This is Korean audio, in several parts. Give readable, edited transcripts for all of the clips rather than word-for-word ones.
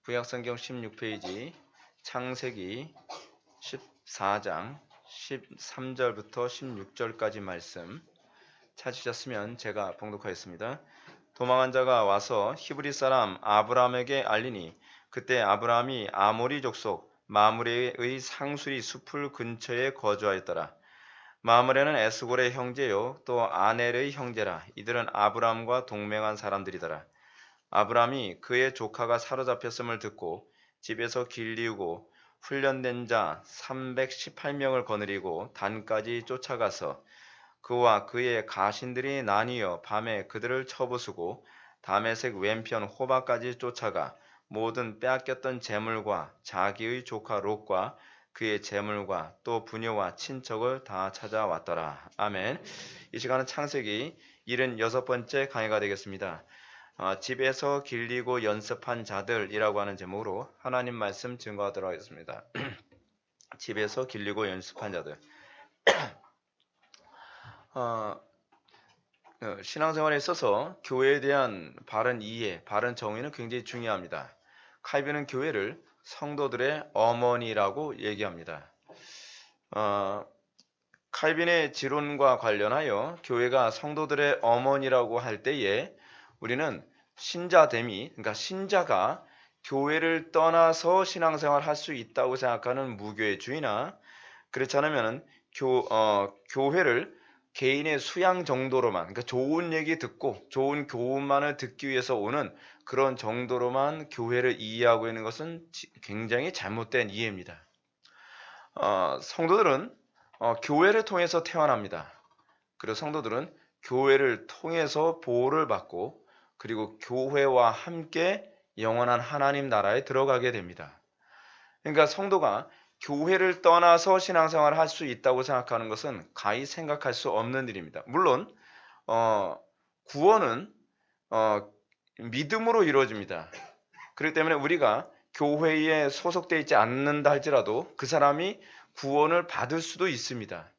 구약성경 16페이지 창세기 14장 13절부터 16절까지 말씀 찾으셨으면 제가 봉독하겠습니다. 도망한 자가 와서 히브리 사람 아브라함에게 알리니 그때 아브라함이 아모리 족속 마므레의 상수리 숲을 근처에 거주하였더라. 마므레는 에스골의 형제요 또 아넬의 형제라. 이들은 아브라함과 동맹한 사람들이더라. 아브라함이 그의 조카가 사로잡혔음을 듣고 집에서 길리우고 훈련된 자 318명을 거느리고 단까지 쫓아가서 그와 그의 가신들이 나뉘어 밤에 그들을 쳐부수고 다메섹 왼편 호바까지 쫓아가 모든 빼앗겼던 재물과 자기의 조카 롯과 그의 재물과 또 부녀와 친척을 다 찾아왔더라. 아멘. 이 시간은 창세기 76번째 강의가 되겠습니다. 집에서 길리고 연습한 자들이라고 하는 제목으로 하나님 말씀 증거하도록 하겠습니다. 집에서 길리고 연습한 자들. 신앙생활에 있어서 교회에 대한 바른 이해, 바른 정의는 굉장히 중요합니다. 칼빈은 교회를 성도들의 어머니라고 얘기합니다. 칼빈의 지론과 관련하여 교회가 성도들의 어머니라고 할 때에 우리는 신자됨이, 그러니까 신자가 교회를 떠나서 신앙생활 할 수 있다고 생각하는 무교회주의나 그렇지 않으면 교회를 개인의 수양 정도로만, 그러니까 좋은 얘기 듣고 좋은 교훈만을 듣기 위해서 오는 그런 정도로만 교회를 이해하고 있는 것은 굉장히 잘못된 이해입니다. 성도들은 교회를 통해서 태어납니다. 그리고 성도들은 교회를 통해서 보호를 받고 그리고 교회와 함께 영원한 하나님 나라에 들어가게 됩니다. 그러니까 성도가 교회를 떠나서 신앙생활을 할 수 있다고 생각하는 것은 가히 생각할 수 없는 일입니다. 물론 구원은 믿음으로 이루어집니다. 그렇기 때문에 우리가 교회에 소속되어 있지 않는다 할지라도 그 사람이 구원을 받을 수도 있습니다.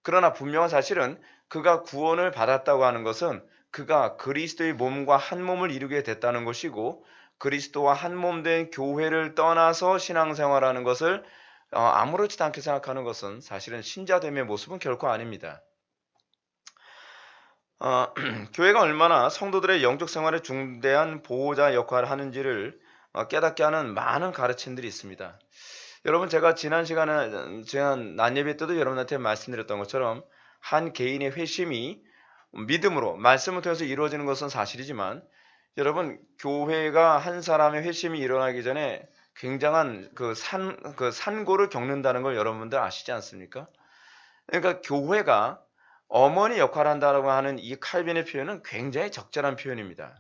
그러나 분명한 사실은 그가 구원을 받았다고 하는 것은 그가 그리스도의 몸과 한 몸을 이루게 됐다는 것이고 그리스도와 한 몸 된 교회를 떠나서 신앙생활하는 것을 아무렇지도 않게 생각하는 것은 사실은 신자됨의 모습은 결코 아닙니다. 교회가 얼마나 성도들의 영적 생활에 중대한 보호자 역할을 하는지를 깨닫게 하는 많은 가르침들이 있습니다. 여러분, 제가 지난 난예배 때도 여러분한테 말씀드렸던 것처럼 한 개인의 회심이 믿음으로 말씀을 통해서 이루어지는 것은 사실이지만 여러분, 교회가 한 사람의 회심이 일어나기 전에 굉장한 산고를 겪는다는 걸 여러분들 아시지 않습니까? 그러니까 교회가 어머니 역할을 한다고 하는 이 칼빈의 표현은 굉장히 적절한 표현입니다.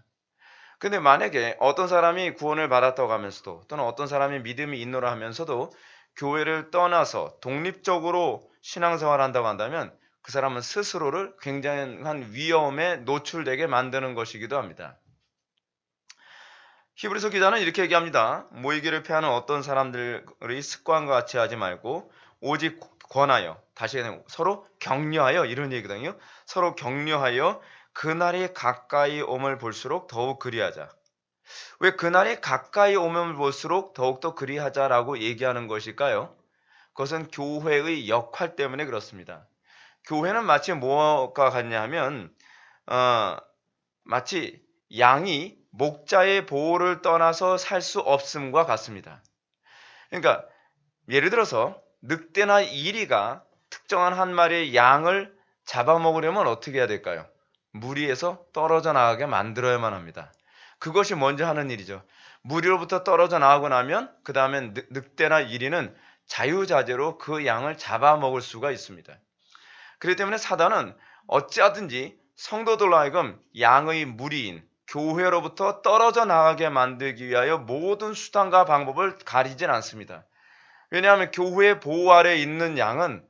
근데 만약에 어떤 사람이 구원을 받았다고 하면서도 또는 어떤 사람이 믿음이 있노라 하면서도 교회를 떠나서 독립적으로 신앙생활을 한다고 한다면 그 사람은 스스로를 굉장한 위험에 노출되게 만드는 것이기도 합니다. 히브리서 기자는 이렇게 얘기합니다. 모이기를 패하는 어떤 사람들의 습관과 같이 하지 말고 오직 권하여, 다시 서로 격려하여 이런 얘기거든요. 서로 격려하여 그날이 가까이 옴을 볼수록 더욱 그리하자. 왜 그날이 가까이 오면 볼수록 더욱더 그리하자라고 얘기하는 것일까요? 그것은 교회의 역할 때문에 그렇습니다. 교회는 마치 뭐가 같냐 하면 마치 양이 목자의 보호를 떠나서 살 수 없음과 같습니다. 그러니까 예를 들어서 늑대나 이리가 특정한 한 마리의 양을 잡아먹으려면 어떻게 해야 될까요? 무리에서 떨어져 나가게 만들어야만 합니다. 그것이 먼저 하는 일이죠. 무리로부터 떨어져 나가고 나면 그 다음에 늑대나 이리는 자유자재로 그 양을 잡아먹을 수가 있습니다. 그렇기 때문에 사단은 어찌하든지 성도들로 하여금 양의 무리인 교회로부터 떨어져 나가게 만들기 위하여 모든 수단과 방법을 가리진 않습니다. 왜냐하면 교회의 보호 아래에 있는 양은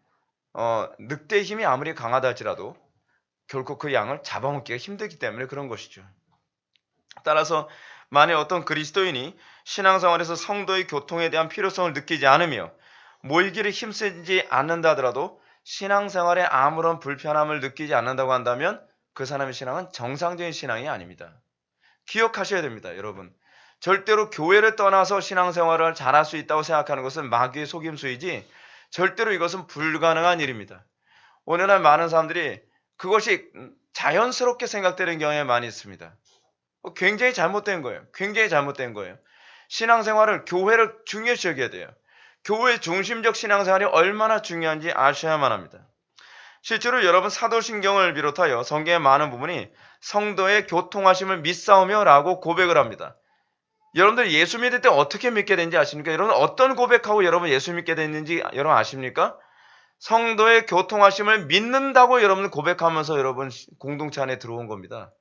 늑대의 힘이 아무리 강하다 할지라도 결코 그 양을 잡아먹기가 힘들기 때문에 그런 것이죠. 따라서 만약 어떤 그리스도인이 신앙생활에서 성도의 교통에 대한 필요성을 느끼지 않으며 모이기를 힘쓰지 않는다 하더라도 신앙생활에 아무런 불편함을 느끼지 않는다고 한다면 그 사람의 신앙은 정상적인 신앙이 아닙니다. 기억하셔야 됩니다, 여러분. 절대로 교회를 떠나서 신앙생활을 잘할 수 있다고 생각하는 것은 마귀의 속임수이지 절대로 이것은 불가능한 일입니다. 오늘날 많은 사람들이 그것이 자연스럽게 생각되는 경향이 많이 있습니다. 굉장히 잘못된 거예요. 굉장히 잘못된 거예요. 신앙생활을, 교회를 중요시 여겨야 돼요. 교회 중심적 신앙생활이 얼마나 중요한지 아셔야만 합니다. 실제로 여러분 사도신경을 비롯하여 성경의 많은 부분이 성도의 교통하심을 믿사오며 라고 고백을 합니다. 여러분들 예수 믿을 때 어떻게 믿게 되는지 아십니까? 여러분 어떤 고백하고 여러분 예수 믿게 됐는지 여러분 아십니까? 성도의 교통하심을 믿는다고 여러분 고백하면서 여러분 공동체 안에 들어온 겁니다.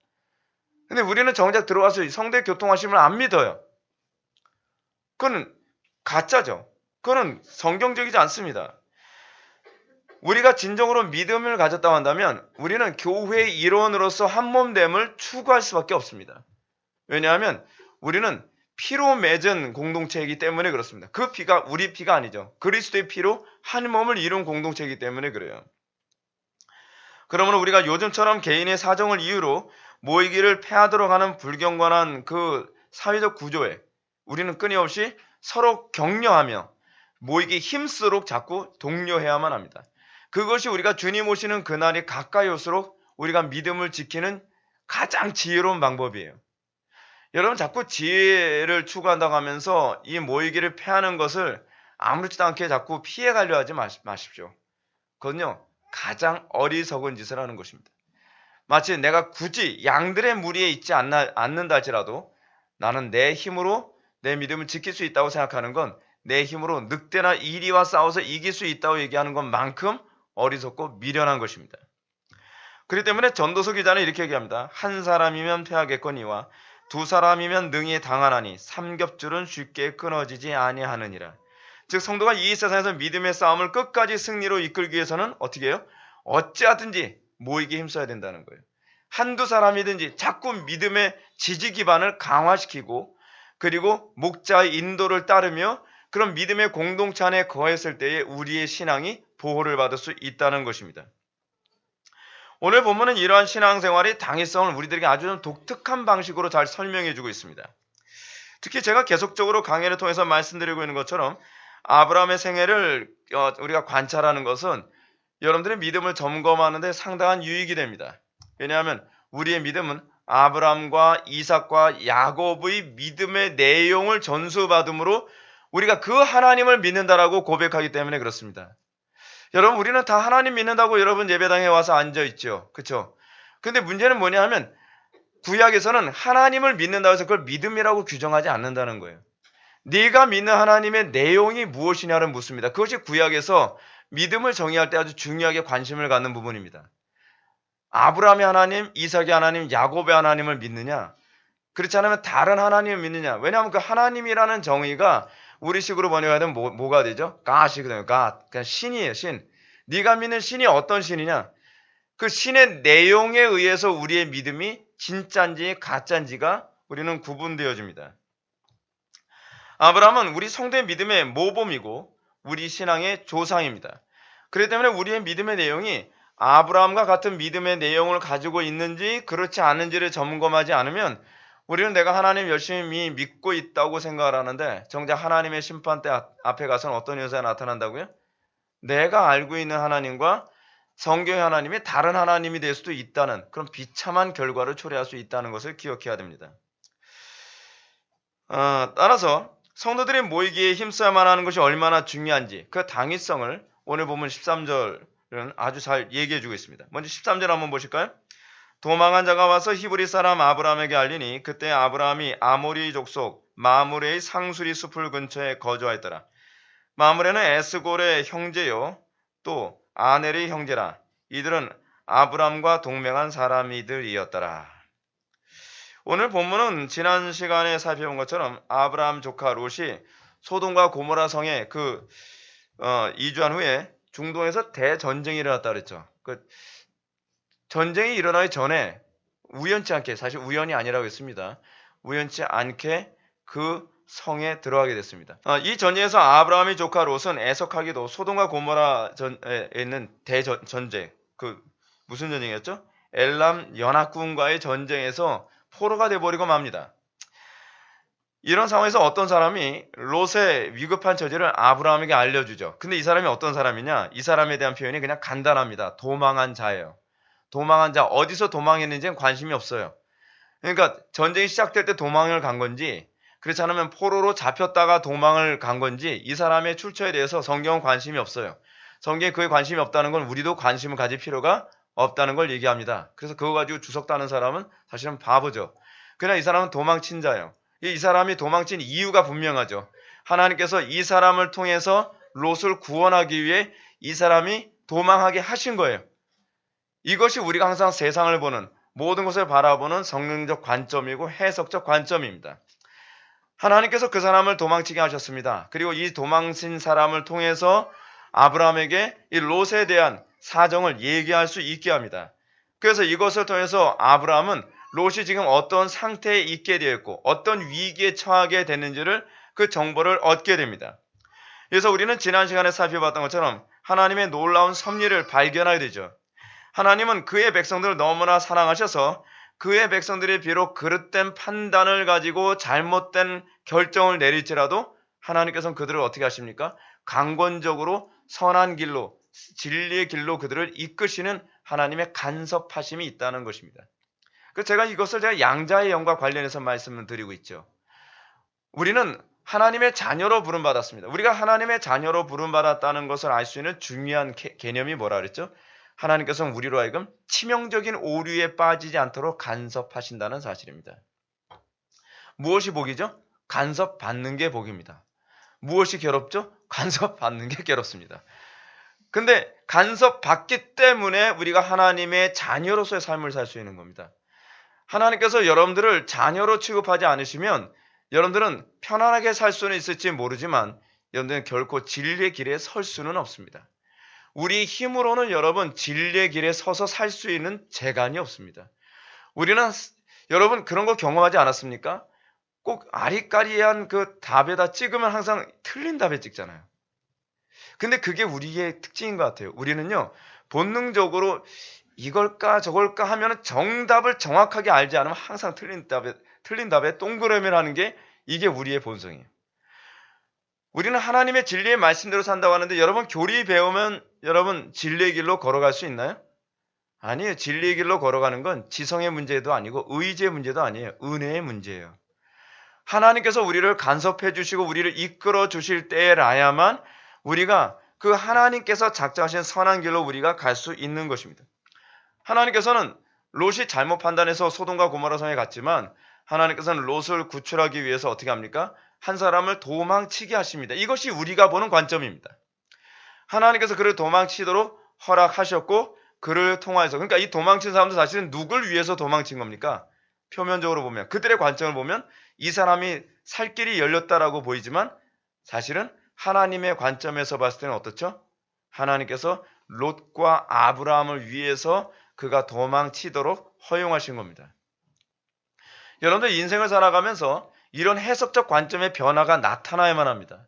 근데 우리는 정작 들어와서 성도의 교통하심을 안 믿어요. 그건 가짜죠. 그건 성경적이지 않습니다. 우리가 진정으로 믿음을 가졌다고 한다면 우리는 교회의 일원으로서 한몸됨을 추구할 수밖에 없습니다. 왜냐하면 우리는 피로 맺은 공동체이기 때문에 그렇습니다. 그 피가 우리 피가 아니죠. 그리스도의 피로 한 몸을 이룬 공동체이기 때문에 그래요. 그러면 우리가 요즘처럼 개인의 사정을 이유로 모이기를 패하도록 하는 불경건한 그 사회적 구조에 우리는 끊임없이 서로 격려하며 모이기 힘쓰도록 자꾸 독려해야만 합니다. 그것이 우리가 주님 오시는 그날이 가까이 올수록 우리가 믿음을 지키는 가장 지혜로운 방법이에요. 여러분 자꾸 지혜를 추구한다고 하면서 이 모이기를 패하는 것을 아무렇지도 않게 자꾸 피해가려 하지 마십시오. 그건요 가장 어리석은 짓을 하는 것입니다. 마치 내가 굳이 양들의 무리에 있지 않는다 할지라도 나는 내 힘으로 내 믿음을 지킬 수 있다고 생각하는 건 내 힘으로 늑대나 이리와 싸워서 이길 수 있다고 얘기하는 것만큼 어리석고 미련한 것입니다. 그렇기 때문에 전도서 기자는 이렇게 얘기합니다. 한 사람이면 패하겠거니와 두 사람이면 능히 당하나니 삼겹줄은 쉽게 끊어지지 아니하느니라. 즉 성도가 이 세상에서 믿음의 싸움을 끝까지 승리로 이끌기 위해서는 어떻게 해요? 어찌하든지 모이게 힘써야 된다는 거예요. 한두 사람이든지 자꾸 믿음의 지지 기반을 강화시키고 그리고 목자의 인도를 따르며 그런 믿음의 공동체 안에 거했을 때에 우리의 신앙이 보호를 받을 수 있다는 것입니다. 오늘 본문은 이러한 신앙생활의 당위성을 우리들에게 아주 독특한 방식으로 잘 설명해 주고 있습니다. 특히 제가 계속적으로 강해를 통해서 말씀드리고 있는 것처럼 아브라함의 생애를 우리가 관찰하는 것은 여러분들의 믿음을 점검하는 데 상당한 유익이 됩니다. 왜냐하면 우리의 믿음은 아브라함과 이삭과 야곱의 믿음의 내용을 전수받음으로 우리가 그 하나님을 믿는다라고 고백하기 때문에 그렇습니다. 여러분 우리는 다 하나님 믿는다고 여러분 예배당에 와서 앉아있죠. 그렇죠? 근데 문제는 뭐냐 하면 구약에서는 하나님을 믿는다고 해서 그걸 믿음이라고 규정하지 않는다는 거예요. 네가 믿는 하나님의 내용이 무엇이냐를 묻습니다. 그것이 구약에서 믿음을 정의할 때 아주 중요하게 관심을 갖는 부분입니다. 아브라함의 하나님, 이삭의 하나님, 야곱의 하나님을 믿느냐? 그렇지 않으면 다른 하나님을 믿느냐? 왜냐하면 그 하나님이라는 정의가 우리식으로 번역하면 뭐가 되죠? God이거든요. God. 그냥 신이에요. 신. 네가 믿는 신이 어떤 신이냐? 그 신의 내용에 의해서 우리의 믿음이 진짜인지 가짜인지가 우리는 구분되어집니다. 아브라함은 우리 성도의 믿음의 모범이고 우리 신앙의 조상입니다. 그렇기 때문에 우리의 믿음의 내용이 아브라함과 같은 믿음의 내용을 가지고 있는지 그렇지 않은지를 점검하지 않으면 우리는 내가 하나님 열심히 믿고 있다고 생각을 하는데 정작 하나님의 심판대 앞에 가서는 어떤 현상이 나타난다고요? 내가 알고 있는 하나님과 성경의 하나님이 다른 하나님이 될 수도 있다는 그런 비참한 결과를 초래할 수 있다는 것을 기억해야 됩니다. 따라서 성도들이 모이기에 힘써야만 하는 것이 얼마나 중요한지 그 당위성을 오늘 보면 13절은 아주 잘 얘기해 주고 있습니다. 먼저 13절 한번 보실까요? 도망한 자가 와서 히브리 사람 아브라함에게 알리니 그때 아브라함이 아모리 족속 마므레의 상수리 숲을 근처에 거주하였더라. 마므레는 에스골의 형제요 또 아넬의 형제라. 이들은 아브라함과 동맹한 사람이들이었더라. 오늘 본문은 지난 시간에 살펴본 것처럼 아브라함 조카 롯이 소돔과 고모라 성에 이주한 후에 중동에서 대전쟁이 일어났다 그랬죠. 전쟁이 일어나기 전에 우연치 않게, 사실 우연이 아니라고 했습니다. 우연치 않게 그 성에 들어가게 됐습니다. 이 전쟁에서 아브라함의 조카 롯은 애석하게도 소돔과 고모라에 있는 대전쟁, 무슨 전쟁이었죠? 엘람 연합군과의 전쟁에서 포로가 돼버리고 맙니다. 이런 상황에서 어떤 사람이 롯의 위급한 처지를 아브라함에게 알려주죠. 근데 이 사람이 어떤 사람이냐? 이 사람에 대한 표현이 그냥 간단합니다. 도망한 자예요. 도망한 자, 어디서 도망했는지는 관심이 없어요. 그러니까 전쟁이 시작될 때 도망을 간 건지, 그렇지 않으면 포로로 잡혔다가 도망을 간 건지 이 사람의 출처에 대해서 성경은 관심이 없어요. 성경에 그에 관심이 없다는 건 우리도 관심을 가질 필요가 없다는 걸 얘기합니다. 그래서 그거 가지고 주석 따는 사람은 사실은 바보죠. 그러나 이 사람은 도망친 자예요. 이 사람이 도망친 이유가 분명하죠. 하나님께서 이 사람을 통해서 롯을 구원하기 위해 이 사람이 도망하게 하신 거예요. 이것이 우리가 항상 세상을 보는, 모든 것을 바라보는 성경적 관점이고 해석적 관점입니다. 하나님께서 그 사람을 도망치게 하셨습니다. 그리고 이 도망친 사람을 통해서 아브라함에게 이 롯에 대한 사정을 얘기할 수 있게 합니다. 그래서 이것을 통해서 아브라함은 롯이 지금 어떤 상태에 있게 되었고 어떤 위기에 처하게 됐는지를 그 정보를 얻게 됩니다. 그래서 우리는 지난 시간에 살펴봤던 것처럼 하나님의 놀라운 섭리를 발견하게 되죠. 하나님은 그의 백성들을 너무나 사랑하셔서 그의 백성들이 비록 그릇된 판단을 가지고 잘못된 결정을 내릴지라도 하나님께서는 그들을 어떻게 하십니까? 강권적으로 선한 길로, 진리의 길로 그들을 이끄시는 하나님의 간섭하심이 있다는 것입니다. 그래서 이것을 제가 양자의 영과 관련해서 말씀을 드리고 있죠. 우리는 하나님의 자녀로 부름받았습니다. 우리가 하나님의 자녀로 부름받았다는 것을 알 수 있는 중요한 개념이 뭐라 그랬죠? 하나님께서는 우리로 하여금 치명적인 오류에 빠지지 않도록 간섭하신다는 사실입니다. 무엇이 복이죠? 간섭받는 게 복입니다. 무엇이 괴롭죠? 간섭받는 게 괴롭습니다. 근데 간섭받기 때문에 우리가 하나님의 자녀로서의 삶을 살 수 있는 겁니다. 하나님께서 여러분들을 자녀로 취급하지 않으시면 여러분들은 편안하게 살 수는 있을지 모르지만 여러분들은 결코 진리의 길에 설 수는 없습니다. 우리 힘으로는 여러분 진리의 길에 서서 살 수 있는 재간이 없습니다. 우리는 여러분 그런 거 경험하지 않았습니까? 꼭 아리까리한 그 답에다 찍으면 항상 틀린 답에 찍잖아요. 근데 그게 우리의 특징인 것 같아요. 우리는요 본능적으로 이걸까 저걸까 하면 정답을 정확하게 알지 않으면 항상 틀린 답에 동그라미를 하는 게 이게 우리의 본성이에요. 우리는 하나님의 진리의 말씀대로 산다고 하는데 여러분 교리 배우면 여러분 진리의 길로 걸어갈 수 있나요? 아니에요. 진리의 길로 걸어가는 건 지성의 문제도 아니고 의지의 문제도 아니에요. 은혜의 문제예요. 하나님께서 우리를 간섭해 주시고 우리를 이끌어 주실 때라야만 우리가 그 하나님께서 작정하신 선한 길로 우리가 갈 수 있는 것입니다. 하나님께서는 롯이 잘못 판단해서 소돔과 고모라 성에 갔지만 하나님께서는 롯을 구출하기 위해서 어떻게 합니까? 한 사람을 도망치게 하십니다. 이것이 우리가 보는 관점입니다. 하나님께서 그를 도망치도록 허락하셨고 그를 통하여서, 그러니까 이 도망친 사람도 사실은 누굴 위해서 도망친 겁니까? 표면적으로 보면, 그들의 관점을 보면 이 사람이 살 길이 열렸다라고 보이지만 사실은 하나님의 관점에서 봤을 때는 어떻죠? 하나님께서 롯과 아브라함을 위해서 그가 도망치도록 허용하신 겁니다. 여러분들 인생을 살아가면서 이런 해석적 관점의 변화가 나타나야만 합니다.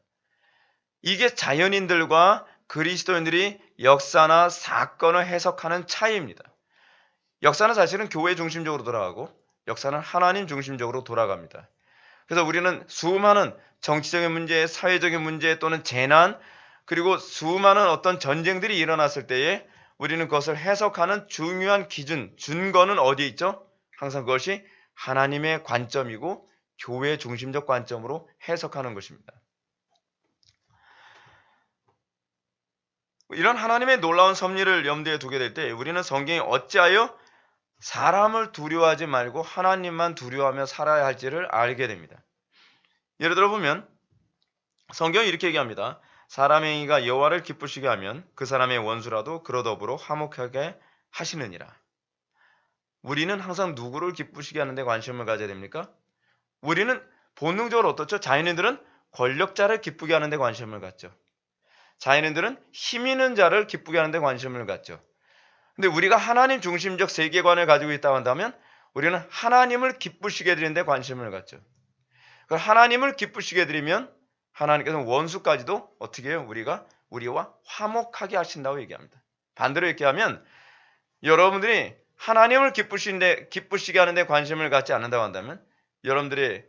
이게 자연인들과 그리스도인들이 역사나 사건을 해석하는 차이입니다. 역사는 사실은 교회 중심적으로 돌아가고 역사는 하나님 중심적으로 돌아갑니다. 그래서 우리는 수많은 정치적인 문제, 사회적인 문제 또는 재난, 그리고 수많은 어떤 전쟁들이 일어났을 때에 우리는 그것을 해석하는 중요한 기준, 준거는 어디에 있죠? 항상 그것이 하나님의 관점이고 교회 중심적 관점으로 해석하는 것입니다. 이런 하나님의 놀라운 섭리를 염두에 두게 될 때 우리는 성경이 어찌하여 사람을 두려워하지 말고 하나님만 두려워하며 살아야 할지를 알게 됩니다. 예를 들어 보면 성경이 이렇게 얘기합니다. 사람의 행위가 여호와를 기쁘시게 하면 그 사람의 원수라도 그로 더불어 화목하게 하시느니라. 우리는 항상 누구를 기쁘시게 하는데 관심을 가져야 됩니까? 우리는 본능적으로 어떻죠? 자연인들은 권력자를 기쁘게 하는데 관심을 갖죠. 자연인들은 힘 있는 자를 기쁘게 하는데 관심을 갖죠. 근데 우리가 하나님 중심적 세계관을 가지고 있다고 한다면 우리는 하나님을 기쁘시게 드리는데 관심을 갖죠. 하나님을 기쁘시게 드리면 하나님께서는 원수까지도 어떻게 해요? 우리와 화목하게 하신다고 얘기합니다. 반대로 이렇게 하면 여러분들이 하나님을 기쁘시게 하는데 관심을 갖지 않는다고 한다면 여러분들의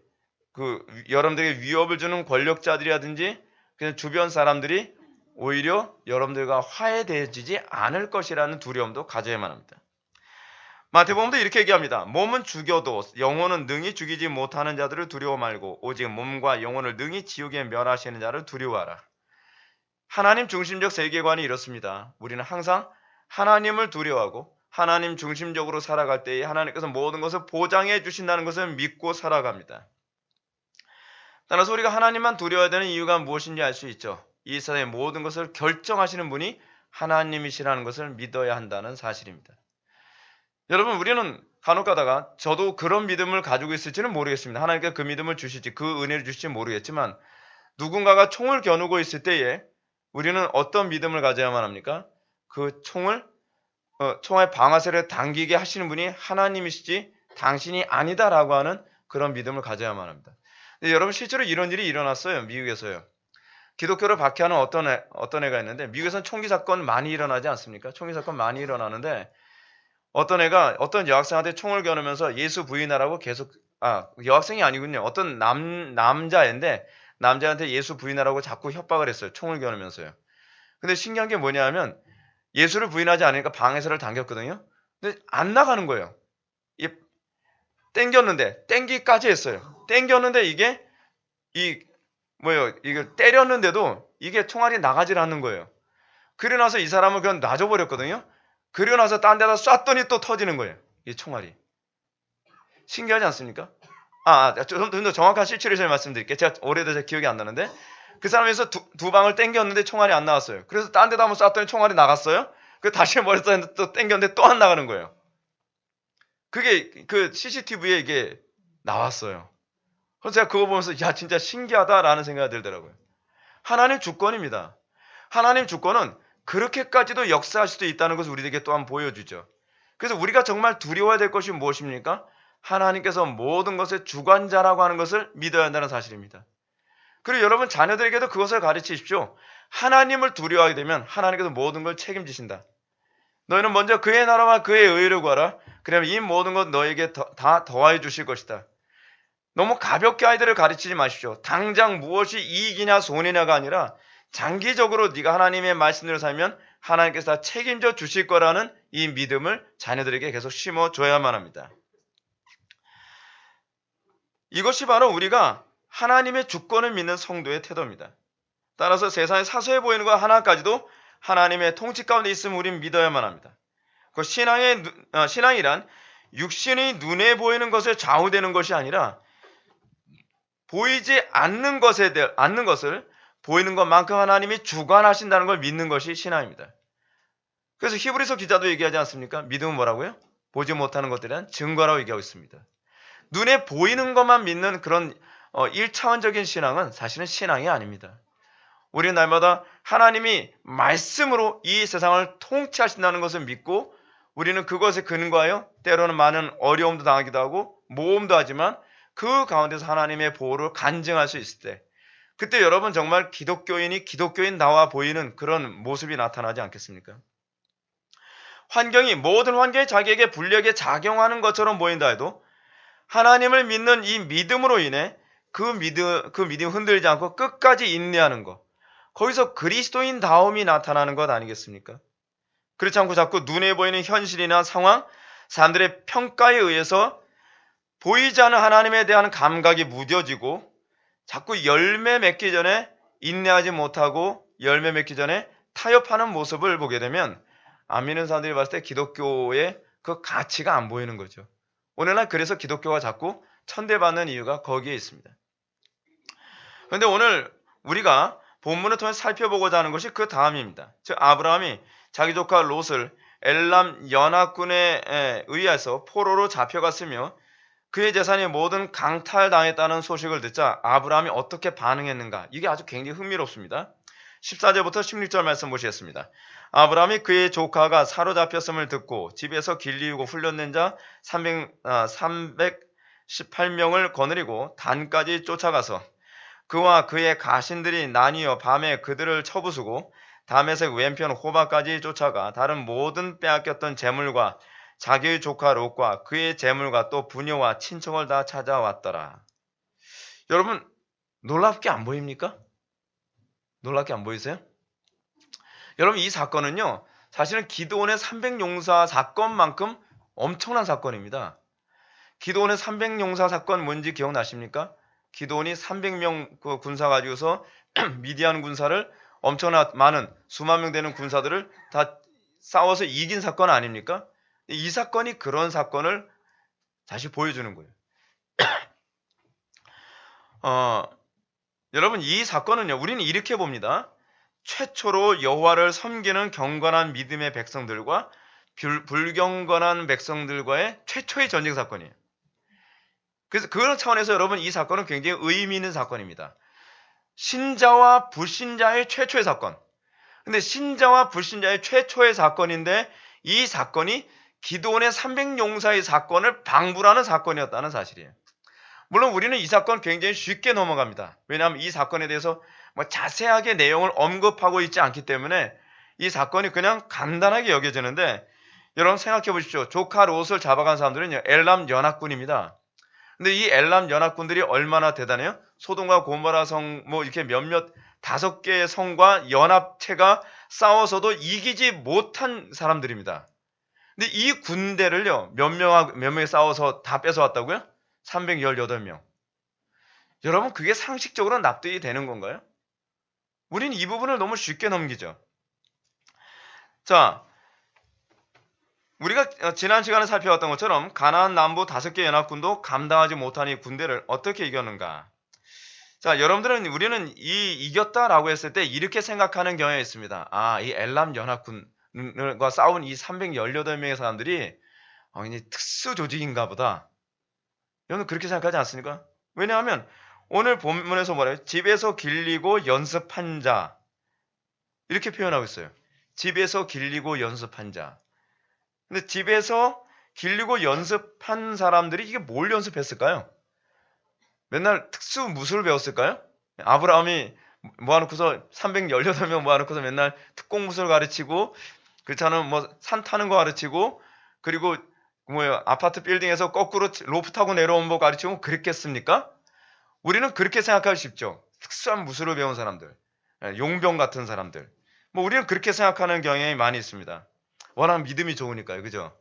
여러분들에게 위협을 주는 권력자들이라든지 그냥 주변 사람들이 오히려 여러분들과 화해되어지지 않을 것이라는 두려움도 가져야만 합니다. 마태복음도 이렇게 얘기합니다. 몸은 죽여도 영혼은 능히 죽이지 못하는 자들을 두려워 말고 오직 몸과 영혼을 능히 지옥에 멸하시는 자를 두려워하라. 하나님 중심적 세계관이 이렇습니다. 우리는 항상 하나님을 두려워하고 하나님 중심적으로 살아갈 때에 하나님께서 모든 것을 보장해 주신다는 것을 믿고 살아갑니다. 따라서 우리가 하나님만 두려워해야 되는 이유가 무엇인지 알 수 있죠. 이 세상의 모든 것을 결정하시는 분이 하나님이시라는 것을 믿어야 한다는 사실입니다. 여러분, 우리는 간혹 가다가 저도 그런 믿음을 가지고 있을지는 모르겠습니다. 하나님께서 그 믿음을 주실지 그 은혜를 주실지 모르겠지만 누군가가 총을 겨누고 있을 때에 우리는 어떤 믿음을 가져야만 합니까? 그 총의 방아쇠를 당기게 하시는 분이 하나님이시지 당신이 아니다라고 하는 그런 믿음을 가져야만 합니다. 근데 여러분, 실제로 이런 일이 일어났어요. 미국에서요. 기독교를 박해하는 어떤 애가 있는데, 미국에서는 총기 사건 많이 일어나지 않습니까? 총기 사건 많이 일어나는데 어떤 애가 어떤 여학생한테 총을 겨누면서 예수 부인하라고 계속, 여학생이 아니군요. 어떤 남자인데 남자한테 예수 부인하라고 자꾸 협박을 했어요. 총을 겨누면서요. 근데 신기한 게 뭐냐면 예수를 부인하지 않으니까 방해쇠를 당겼거든요. 근데 안 나가는 거예요. 땡기까지 했어요. 땡겼는데 이게 이걸 때렸는데도 이게 총알이 나가질 않는 거예요. 그러고 나서 이 사람을 그냥 놔줘버렸거든요. 그리고 나서 딴 데다 쐈더니 또 터지는 거예요. 이 총알이. 신기하지 않습니까? 좀 더 정확한 실체를 제가 말씀드릴게요. 제가 오래돼서 기억이 안 나는데 그 사람에서 두 방을 땡겼는데 총알이 안 나왔어요. 그래서 딴 데다 한번 쐈더니 총알이 나갔어요. 그 다시 머리에 또 땡겼는데 또 안 나가는 거예요. 그게 그 CCTV에 이게 나왔어요. 그래서 제가 그거 보면서 야, 진짜 신기하다라는 생각이 들더라고요. 하나님 주권입니다. 하나님 주권은 그렇게까지도 역사할 수도 있다는 것을 우리에게 또한 보여주죠. 그래서 우리가 정말 두려워야 될 것이 무엇입니까? 하나님께서 모든 것의 주관자라고 하는 것을 믿어야 한다는 사실입니다. 그리고 여러분 자녀들에게도 그것을 가르치십시오. 하나님을 두려워하게 되면 하나님께서 모든 걸 책임지신다. 너희는 먼저 그의 나라와 그의 의를 구하라. 그러면 이 모든 것 너에게 다 더하여 주실 것이다. 너무 가볍게 아이들을 가르치지 마십시오. 당장 무엇이 이익이냐 손해냐가 아니라 장기적으로 네가 하나님의 말씀대로 살면 하나님께서 다 책임져 주실 거라는 이 믿음을 자녀들에게 계속 심어줘야만 합니다. 이것이 바로 우리가 하나님의 주권을 믿는 성도의 태도입니다. 따라서 세상에 사소해 보이는 것 하나까지도 하나님의 통치 가운데 있음을 우리는 믿어야만 합니다. 그 신앙이란 육신의 눈에 보이는 것에 좌우되는 것이 아니라 보이지 않는 것을 보이는 것만큼 하나님이 주관하신다는 걸 믿는 것이 신앙입니다. 그래서 히브리서 기자도 얘기하지 않습니까? 믿음은 뭐라고요? 보지 못하는 것들에 대한 증거라고 얘기하고 있습니다. 눈에 보이는 것만 믿는 그런 1차원적인 신앙은 사실은 신앙이 아닙니다. 우리는 날마다 하나님이 말씀으로 이 세상을 통치하신다는 것을 믿고 우리는 그것에 근거하여 때로는 많은 어려움도 당하기도 하고 모험도 하지만 그 가운데서 하나님의 보호를 간증할 수 있을 때 그때 여러분 정말 기독교인이 기독교인 나와 보이는 그런 모습이 나타나지 않겠습니까? 모든 환경이 자기에게 불리하게 작용하는 것처럼 보인다 해도 하나님을 믿는 이 믿음으로 인해 그 믿음 흔들리지 않고 끝까지 인내하는 것, 거기서 그리스도인다움이 나타나는 것 아니겠습니까? 그렇지 않고 자꾸 눈에 보이는 현실이나 상황, 사람들의 평가에 의해서 보이지 않는 하나님에 대한 감각이 무뎌지고 자꾸 열매 맺기 전에 인내하지 못하고 열매 맺기 전에 타협하는 모습을 보게 되면 안 믿는 사람들이 봤을 때 기독교의 그 가치가 안 보이는 거죠. 오늘날 그래서 기독교가 자꾸 천대받는 이유가 거기에 있습니다. 그런데 오늘 우리가 본문을 통해 살펴보고자 하는 것이 그 다음입니다. 즉 아브라함이 자기 조카 롯을 엘람 연합군에 의해서 포로로 잡혀갔으며 그의 재산이 모든 강탈당했다는 소식을 듣자 아브라함이 어떻게 반응했는가? 이게 아주 굉장히 흥미롭습니다. 14절부터 16절 말씀 보시겠습니다. 아브라함이 그의 조카가 사로잡혔음을 듣고 집에서 길리우고 훈련된 자 318명을 거느리고 단까지 쫓아가서 그와 그의 가신들이 나뉘어 밤에 그들을 쳐부수고 다메섹 왼편 호바까지 쫓아가 다른 모든 빼앗겼던 재물과 자기의 조카 롯과 그의 재물과 또 부녀와 친척을 다 찾아왔더라. 여러분 놀랍게 안 보입니까? 놀랍게 안 보이세요? 여러분 이 사건은요. 사실은 기드온의 300용사 사건만큼 엄청난 사건입니다. 기드온의 300용사 사건 뭔지 기억나십니까? 기드온이 300명 그 군사 가지고서 미디안 군사를 엄청나 많은 수만 명 되는 군사들을 다 싸워서 이긴 사건 아닙니까? 이 사건이 그런 사건을 다시 보여주는 거예요. 여러분 이 사건은요. 우리는 이렇게 봅니다. 최초로 여호와를 섬기는 경건한 믿음의 백성들과 불경건한 백성들과의 최초의 전쟁 사건이에요. 그래서 그런 차원에서 여러분 이 사건은 굉장히 의미 있는 사건입니다. 신자와 불신자의 최초의 사건. 근데 신자와 불신자의 최초의 사건인데 이 사건이 기드온의 300용사의 사건을 방불하는 사건이었다는 사실이에요. 물론 우리는 이 사건 굉장히 쉽게 넘어갑니다. 왜냐하면 이 사건에 대해서 뭐 자세하게 내용을 언급하고 있지 않기 때문에 이 사건이 그냥 간단하게 여겨지는데 여러분 생각해 보십시오. 조카 롯을 잡아간 사람들은 엘람 연합군입니다. 근데 이 엘람 연합군들이 얼마나 대단해요? 소돔과 고모라 성 뭐 이렇게 몇몇 5개의 성과 연합체가 싸워서도 이기지 못한 사람들입니다. 근데 이 군대를요 몇 명이 싸워서 다 뺏어왔다고요? 318명. 여러분 그게 상식적으로 납득이 되는 건가요? 우린 이 부분을 너무 쉽게 넘기죠. 자, 우리가 지난 시간에 살펴봤던 것처럼 가나안 남부 5개 연합군도 감당하지 못한 이 군대를 어떻게 이겼는가? 자, 여러분들은 우리는 이겼다라고 했을 때 이렇게 생각하는 경향이 있습니다. 아, 이 엘람 연합군과 싸운 이 318명의 사람들이 이제 특수 조직인가 보다. 여러분 그렇게 생각하지 않습니까? 왜냐하면 오늘 본문에서 뭐래요? 집에서 길리고 연습한 자. 이렇게 표현하고 있어요. 집에서 길리고 연습한 자. 근데 집에서 길리고 연습한 사람들이 이게 뭘 연습했을까요? 맨날 특수 무술을 배웠을까요? 아브라함이 모아놓고서 318명 모아놓고서 맨날 특공 무술 가르치고 그렇잖아요. 뭐 산 타는 거 가르치고 그리고 뭐예요? 아파트 빌딩에서 거꾸로 로프 타고 내려온 거 가르치고 그랬겠습니까? 우리는 그렇게 생각하기 쉽죠. 특수한 무술을 배운 사람들, 용병 같은 사람들. 뭐 우리는 그렇게 생각하는 경향이 많이 있습니다. 워낙 믿음이 좋으니까요. 그죠?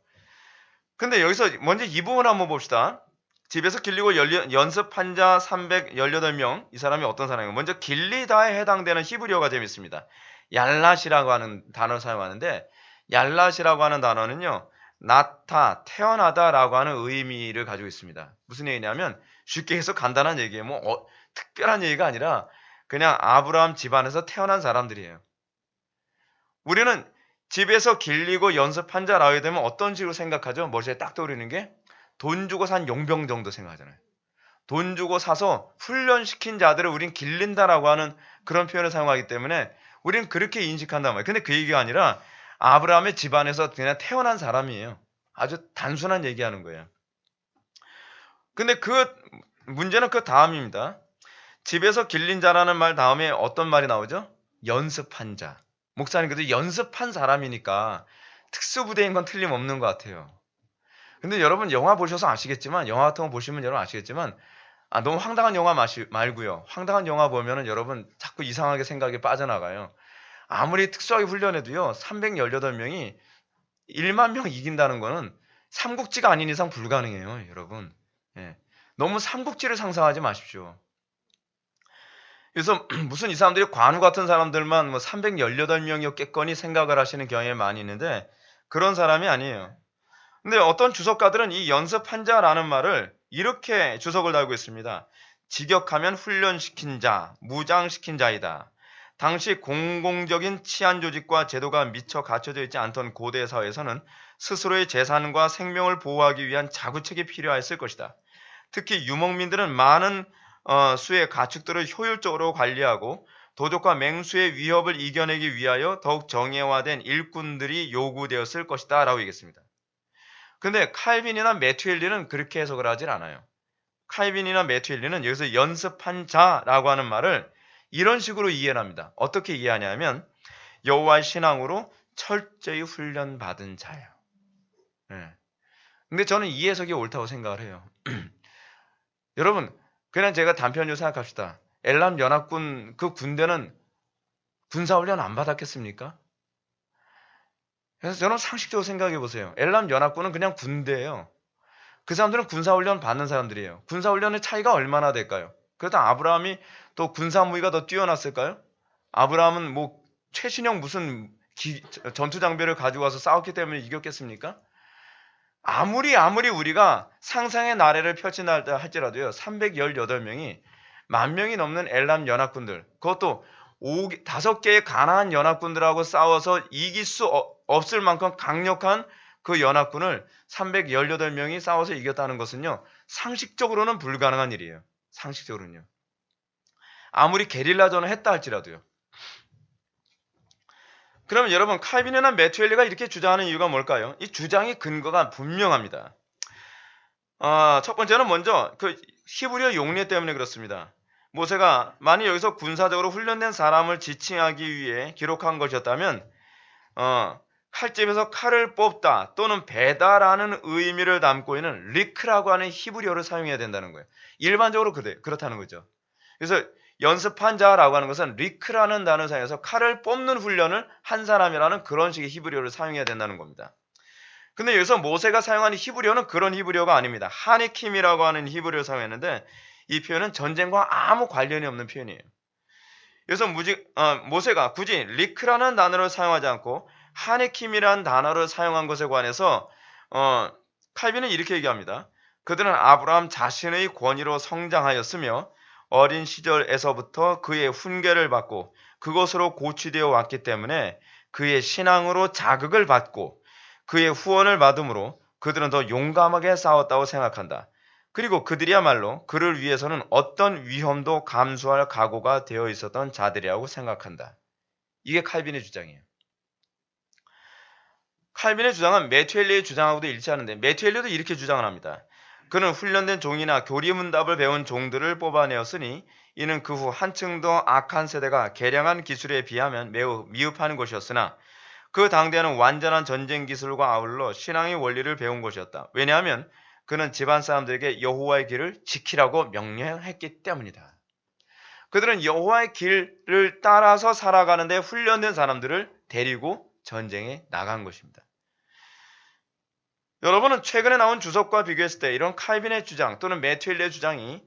근데 여기서 먼저 이 부분 한번 봅시다. 집에서 길리고 연습한 자 318명. 이 사람이 어떤 사람이에요? 먼저 길리다에 해당되는 히브리어가 재밌습니다. 얄랏이라고 하는 단어를 사용하는데 얄랏이라고 하는 단어는요. 낳다, 태어나다라고 하는 의미를 가지고 있습니다. 무슨 얘기냐면 쉽게 해서 간단한 얘기예요. 뭐 특별한 얘기가 아니라 그냥 아브라함 집안에서 태어난 사람들이에요. 우리는 집에서 길리고 연습한 자라고 되면 어떤 식으로 생각하죠? 머리에 딱 떠오르는 게 돈 주고 산 용병 정도 생각하잖아요. 돈 주고 사서 훈련시킨 자들을 우린 길른다라고 하는 그런 표현을 사용하기 때문에 우리는 그렇게 인식한단 말이에요. 근데 그 얘기가 아니라 아브라함의 집안에서 그냥 태어난 사람이에요. 아주 단순한 얘기하는 거예요. 근데 그 문제는 그 다음입니다. 집에서 길린 자라는 말 다음에 어떤 말이 나오죠? 연습한 자. 목사님 그래도 연습한 사람이니까 특수부대인 건 틀림없는 것 같아요. 근데 여러분 영화 보셔서 아시겠지만 영화 같은 거 보시면 여러분 아시겠지만 너무 황당한 영화 말고요. 황당한 영화 보면은 여러분 자꾸 이상하게 생각이 빠져나가요. 아무리 특수하게 훈련해도요. 318명이 1만 명 이긴다는 거는 삼국지가 아닌 이상 불가능해요. 여러분. 예. 너무 삼국지를 상상하지 마십시오. 그래서 무슨 이 사람들이 관우 같은 사람들만 뭐 318명이었겠거니 생각을 하시는 경향이 많이 있는데 그런 사람이 아니에요. 근데 어떤 주석가들은 이 연습한자라는 말을 이렇게 주석을 달고 있습니다. 직역하면 훈련시킨 자, 무장시킨 자이다. 당시 공공적인 치안 조직과 제도가 미처 갖춰져 있지 않던 고대 사회에서는 스스로의 재산과 생명을 보호하기 위한 자구책이 필요했을 것이다. 특히 유목민들은 많은 수의 가축들을 효율적으로 관리하고 도적과 맹수의 위협을 이겨내기 위하여 더욱 정예화된 일꾼들이 요구되었을 것이다 라고 얘기했습니다. 근데 칼빈이나 메투엘리는 그렇게 해석을 하질 않아요. 칼빈이나 메투엘리는 여기서 연습한 자라고 하는 말을 이런 식으로 이해를 합니다. 어떻게 이해하냐면 여호와의 신앙으로 철저히 훈련받은 자예요. 네. 근데 저는 이 해석이 옳다고 생각을 해요. 여러분 그냥 제가 단편적으로 생각합시다. 엘람 연합군 그 군대는 군사훈련 안 받았겠습니까? 그래서 저는 상식적으로 생각해 보세요. 엘람 연합군은 그냥 군대예요. 그 사람들은 군사훈련 받는 사람들이에요. 군사훈련의 차이가 얼마나 될까요? 그렇다 아브라함이 또 군사무기가 더 뛰어났을까요? 아브라함은 뭐 최신형 무슨 전투 장비를 가지고 와서 싸웠기 때문에 이겼겠습니까? 아무리 우리가 상상의 나래를 펼친다 할지라도요. 318명이 10,000명이 넘는 엘람 연합군들, 그것도 5개의 가나안 연합군들하고 싸워서 이길 수 없을 만큼 강력한 그 연합군을 318명이 싸워서 이겼다는 것은요. 상식적으로는 불가능한 일이에요. 상식적으로는요. 아무리 게릴라전을 했다 할지라도요. 그러면 여러분 칼빈이나 메투엘리가 이렇게 주장하는 이유가 뭘까요? 이 주장의 근거가 분명합니다. 첫 번째는 먼저 그 히브리어 용례 때문에 그렇습니다. 모세가 만약 여기서 군사적으로 훈련된 사람을 지칭하기 위해 기록한 것이었다면 칼집에서 칼을 뽑다 또는 베다라는 의미를 담고 있는 리크라고 하는 히브리어를 사용해야 된다는 거예요. 일반적으로 그렇다는 거죠. 그래서 연습한 자라고 하는 것은 리크라는 단어를 사용해서 칼을 뽑는 훈련을 한 사람이라는 그런 식의 히브리어를 사용해야 된다는 겁니다. 근데 여기서 모세가 사용하는 히브리어는 그런 히브리어가 아닙니다. 하니킴이라고 하는 히브리어를 사용했는데 이 표현은 전쟁과 아무 관련이 없는 표현이에요. 그래서 모세가 굳이 리크라는 단어를 사용하지 않고 하니킴이라는 단어를 사용한 것에 관해서 칼빈은 이렇게 얘기합니다. 그들은 아브라함 자신의 권위로 성장하였으며 어린 시절에서부터 그의 훈계를 받고 그것으로 고취되어 왔기 때문에 그의 신앙으로 자극을 받고 그의 후원을 받음으로 그들은 더 용감하게 싸웠다고 생각한다. 그리고 그들이야말로 그를 위해서는 어떤 위험도 감수할 각오가 되어 있었던 자들이라고 생각한다. 이게 칼빈의 주장이에요. 칼빈의 주장은 메투엘리의 주장하고도 일치하는데 메투엘리도 이렇게 주장을 합니다. 그는 훈련된 종이나 교리문답을 배운 종들을 뽑아내었으니 이는 그 후 한층 더 악한 세대가 개량한 기술에 비하면 매우 미흡한 것이었으나 그 당대에는 완전한 전쟁 기술과 아울러 신앙의 원리를 배운 것이었다. 왜냐하면 그는 집안 사람들에게 여호와의 길을 지키라고 명령했기 때문이다. 그들은 여호와의 길을 따라서 살아가는데 훈련된 사람들을 데리고 전쟁에 나간 것입니다. 여러분은 최근에 나온 주석과 비교했을 때 이런 칼빈의 주장 또는 메투엘리의 주장이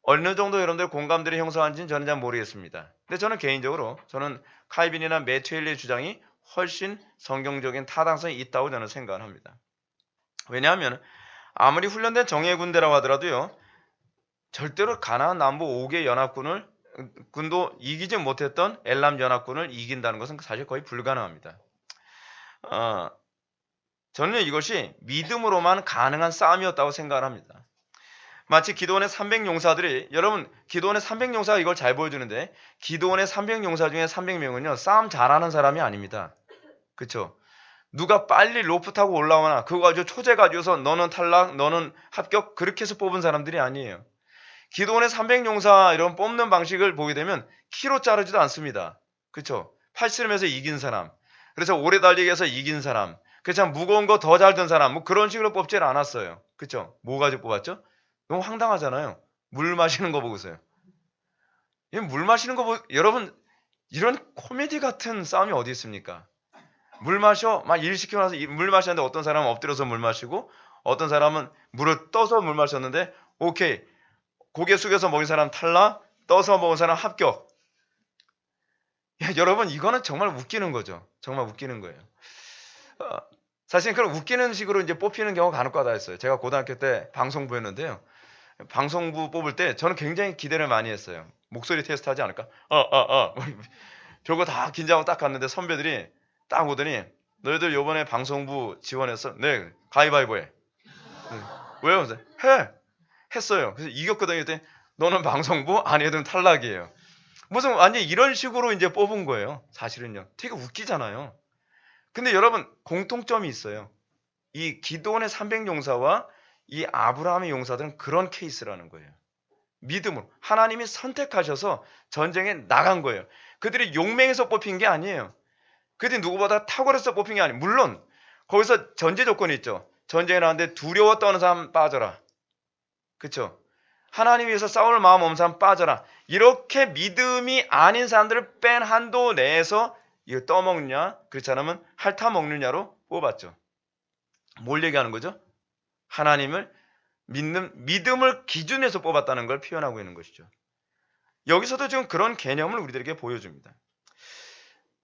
어느 정도 여러분들 공감들이 형성한지는 저는 잘 모르겠습니다. 근데 저는 개인적으로 칼빈이나 메투엘리의 주장이 훨씬 성경적인 타당성이 있다고 저는 생각을 합니다. 왜냐하면 아무리 훈련된 정예 군대라고 하더라도요. 절대로 가나안 남부 5개 군도 이기지 못했던 엘람 연합군을 이긴다는 것은 사실 거의 불가능합니다. 저는 이것이 믿음으로만 가능한 싸움이었다고 생각을 합니다. 마치 기드온의 300용사들이 여러분 기드온의 300용사가 이걸 잘 보여주는데 기드온의 300용사 중에 300명은요. 싸움 잘하는 사람이 아닙니다. 그렇죠? 누가 빨리 로프 타고 올라오나 그거 가지고 초제 가지고서 너는 탈락 너는 합격 그렇게 해서 뽑은 사람들이 아니에요. 기드온의 300용사 이런 뽑는 방식을 보게 되면 키로 자르지도 않습니다. 그렇죠? 팔씨름에서 이긴 사람 그래서 오래 달리기에서 이긴 사람 그래서 무거운 거 더 잘 든 사람 뭐 그런 식으로 뽑질 않았어요. 그렇죠? 뭐 가지고 뽑았죠? 너무 황당하잖아요. 물 마시는 거 보고서요. 물 마시는 거 여러분 이런 코미디 같은 싸움이 어디 있습니까? 물 마셔 막 일 시키고 나서 물 마시는데 어떤 사람은 엎드려서 물 마시고 어떤 사람은 물을 떠서 물 마셨는데 오케이 고개 숙여서 먹인 사람 탈락 떠서 먹은 사람 합격. 여러분 이거는 정말 웃기는 거죠. 정말 웃기는 거예요. 사실 그런 웃기는 식으로 이제 뽑히는 경우가 간혹가다 했어요. 제가 고등학교 때 방송부였는데요. 방송부 뽑을 때 저는 굉장히 기대를 많이 했어요. 목소리 테스트 하지 않을까? 저거 다 긴장하고 딱 갔는데 선배들이 딱 오더니 너희들 요번에 방송부 지원했어? 네, 가위바위보 해. 왜요? 해! 했어요. 그래서 이겼거든요. 그랬더니 너는 방송부 안 해도 탈락이에요. 무슨 완전 이런 식으로 이제 뽑은 거예요. 사실은요. 되게 웃기잖아요. 근데 여러분 공통점이 있어요. 이 기드온의 300용사와 이 아브라함의 용사들은 그런 케이스라는 거예요. 믿음으로 하나님이 선택하셔서 전쟁에 나간 거예요. 그들이 용맹에서 뽑힌 게 아니에요. 그들이 누구보다 탁월해서 뽑힌 게 아니에요. 물론 거기서 전제 조건이 있죠. 전쟁에 나왔는데 두려워 떠는 사람 빠져라. 그렇죠? 하나님 위해서 싸울 마음 없는 사람 빠져라. 이렇게 믿음이 아닌 사람들을 뺀 한도 내에서 이거 떠먹느냐, 그렇지 않으면 핥아먹느냐로 뽑았죠. 뭘 얘기하는 거죠? 하나님을 믿는 믿음을 기준에서 뽑았다는 걸 표현하고 있는 것이죠. 여기서도 지금 그런 개념을 우리들에게 보여줍니다.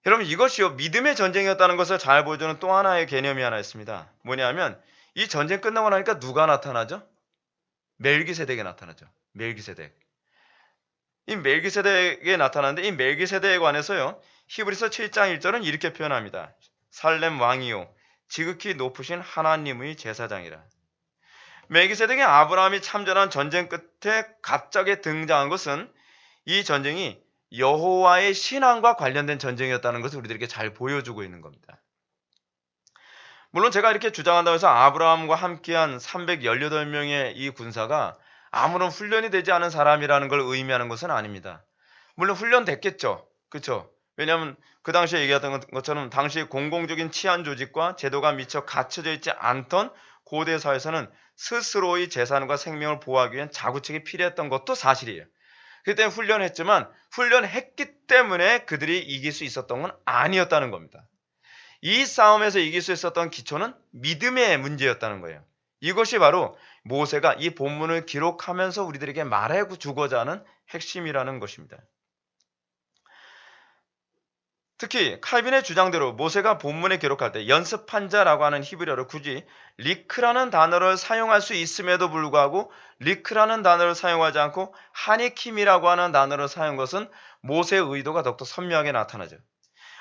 여러분, 이것이요, 믿음의 전쟁이었다는 것을 잘 보여주는 또 하나의 개념이 하나 있습니다. 뭐냐면 이 전쟁 끝나고 나니까 누가 나타나죠? 멜기세덱이 나타나죠. 멜기세덱. 이 멜기세덱에 나타나는데, 이 멜기세덱에 관해서요, 히브리서 7장 1절은 이렇게 표현합니다. 살렘 왕이요 지극히 높으신 하나님의 제사장이라. 멜기세덱이 아브라함이 참전한 전쟁 끝에 갑자기 등장한 것은 이 전쟁이 여호와의 신앙과 관련된 전쟁이었다는 것을 우리들에게 잘 보여주고 있는 겁니다. 물론 제가 이렇게 주장한다고 해서 아브라함과 함께한 318명의 이 군사가 아무런 훈련이 되지 않은 사람이라는 걸 의미하는 것은 아닙니다. 물론 훈련됐겠죠. 그렇죠? 왜냐하면 그 당시에 얘기했던 것처럼 당시 공공적인 치안 조직과 제도가 미처 갖춰져 있지 않던 고대 사회에서는 스스로의 재산과 생명을 보호하기 위한 자구책이 필요했던 것도 사실이에요. 그때 훈련했지만 훈련했기 때문에 그들이 이길 수 있었던 건 아니었다는 겁니다. 이 싸움에서 이길 수 있었던 기초는 믿음의 문제였다는 거예요. 이것이 바로 모세가 이 본문을 기록하면서 우리들에게 말해주고자 하는 핵심이라는 것입니다. 특히 칼빈의 주장대로 모세가 본문에 기록할 때 연습한 자라고 하는 히브리어로 굳이 리크라는 단어를 사용할 수 있음에도 불구하고 리크라는 단어를 사용하지 않고 하니킴이라고 하는 단어를 사용한 것은 모세의 의도가 더욱더 선명하게 나타나죠.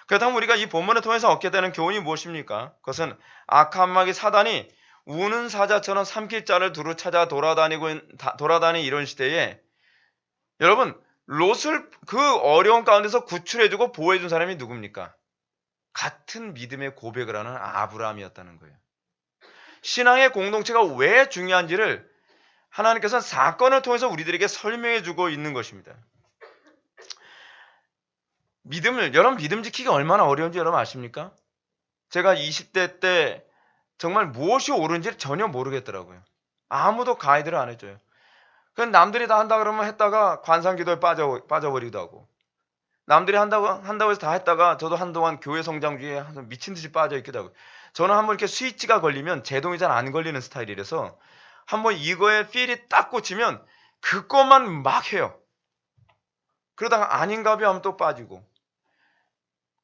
그렇다면 우리가 이 본문을 통해서 얻게 되는 교훈이 무엇입니까? 그것은 악한 마귀 사단이 우는 사자처럼 삼킬 자를 두루 찾아 돌아다니 이런 시대에 여러분, 롯을 그 어려운 가운데서 구출해주고 보호해준 사람이 누굽니까? 같은 믿음의 고백을 하는 아브라함이었다는 거예요. 신앙의 공동체가 왜 중요한지를 하나님께서는 사건을 통해서 우리들에게 설명해주고 있는 것입니다. 여러분 믿음 지키기 얼마나 어려운지 여러분 아십니까? 제가 20대 때 정말 무엇이 옳은지 전혀 모르겠더라고요. 아무도 가이드를 안 해줘요. 그건 남들이 다 한다 그러면 했다가 관상기도에 빠져버리기도 하고, 남들이 한다고 해서 다 했다가 저도 한동안 교회 성장주의에 미친 듯이 빠져있기도 하고, 저는 한번 이렇게 스위치가 걸리면 제동이 잘 안 걸리는 스타일이라서 한번 이거에 필이 딱 꽂히면 그것만 막 해요. 그러다가 아닌가 봐 하면 또 빠지고,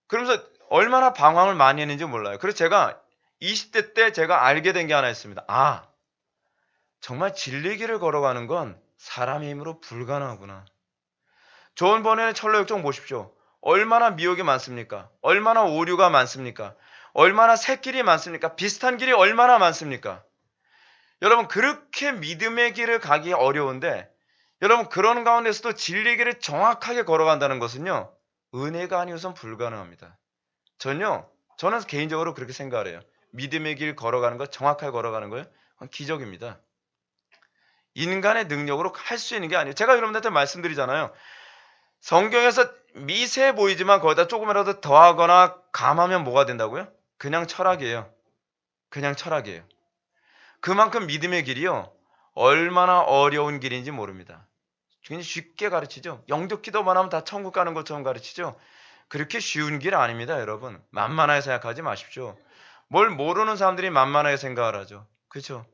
그러면서 얼마나 방황을 많이 했는지 몰라요. 그래서 제가 20대 때 제가 알게 된 게 하나 있습니다. 정말 진리 길을 걸어가는 건 사람의 힘으로 불가능하구나. 좋은 번에는 철로역정 보십시오. 얼마나 미혹이 많습니까? 얼마나 오류가 많습니까? 얼마나 새 길이 많습니까? 비슷한 길이 얼마나 많습니까? 여러분, 그렇게 믿음의 길을 가기 어려운데 여러분, 그런 가운데서도 진리 길을 정확하게 걸어간다는 것은요, 은혜가 아니어서는 불가능합니다. 저는 개인적으로 그렇게 생각을 해요. 믿음의 길 걸어가는 거, 정확하게 걸어가는 거예요. 그건 기적입니다. 인간의 능력으로 할 수 있는 게 아니에요. 제가 여러분들한테 말씀드리잖아요. 성경에서 미세 보이지만 거기다 조금이라도 더하거나 감하면 뭐가 된다고요? 그냥 철학이에요. 그냥 철학이에요. 그만큼 믿음의 길이요, 얼마나 어려운 길인지 모릅니다. 굉장히 쉽게 가르치죠. 영적 기도만 하면 다 천국 가는 것처럼 가르치죠. 그렇게 쉬운 길 아닙니다, 여러분. 만만하게 생각하지 마십시오. 뭘 모르는 사람들이 만만하게 생각을 하죠. 그렇죠?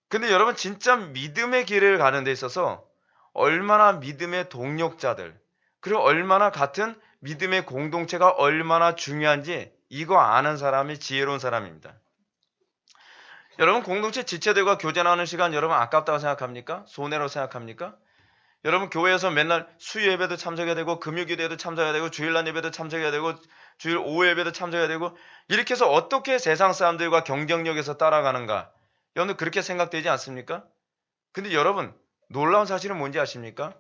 근데 여러분, 진짜 믿음의 길을 가는 데 있어서 얼마나 믿음의 동력자들, 그리고 얼마나 같은 믿음의 공동체가 얼마나 중요한지 이거 아는 사람이 지혜로운 사람입니다. 여러분, 공동체 지체들과 교제하는 시간 여러분 아깝다고 생각합니까? 손해라고 생각합니까? 여러분, 교회에서 맨날 수요 예배도 참석해야 되고 금요기도에도 참석해야 되고 주일날 예배도 참석해야 되고 주일 오후 예배도 참석해야 되고, 이렇게 해서 어떻게 세상 사람들과 경쟁력에서 따라가는가? 여러분 그렇게 생각되지 않습니까? 근데 여러분, 놀라운 사실은 뭔지 아십니까?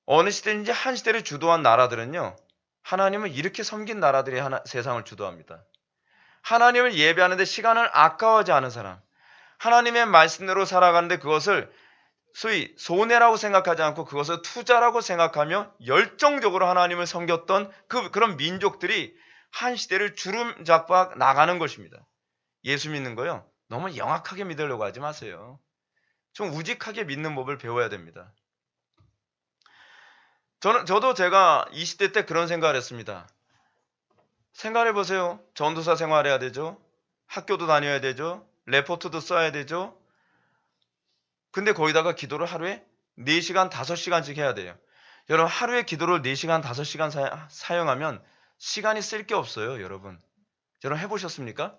어느 시대인지 한 시대를 주도한 나라들은요, 하나님을 이렇게 섬긴 나라들이 세상을 주도합니다. 하나님을 예배하는데 시간을 아까워하지 않은 사람, 하나님의 말씀대로 살아가는데 그것을 소위 손해라고 생각하지 않고 그것을 투자라고 생각하며 열정적으로 하나님을 섬겼던 그런 민족들이 한 시대를 주름잡아 나가는 것입니다. 예수 믿는 거요, 너무 영악하게 믿으려고 하지 마세요. 좀 우직하게 믿는 법을 배워야 됩니다. 저도 제가 20대 때 그런 생각을 했습니다. 생각해 보세요. 전도사 생활해야 되죠. 학교도 다녀야 되죠. 레포트도 써야 되죠. 근데 거기다가 기도를 하루에 4시간, 5시간씩 해야 돼요. 여러분, 하루에 기도를 4시간, 5시간 사용하면 시간이 쓸 게 없어요, 여러분. 여러분 해보셨습니까?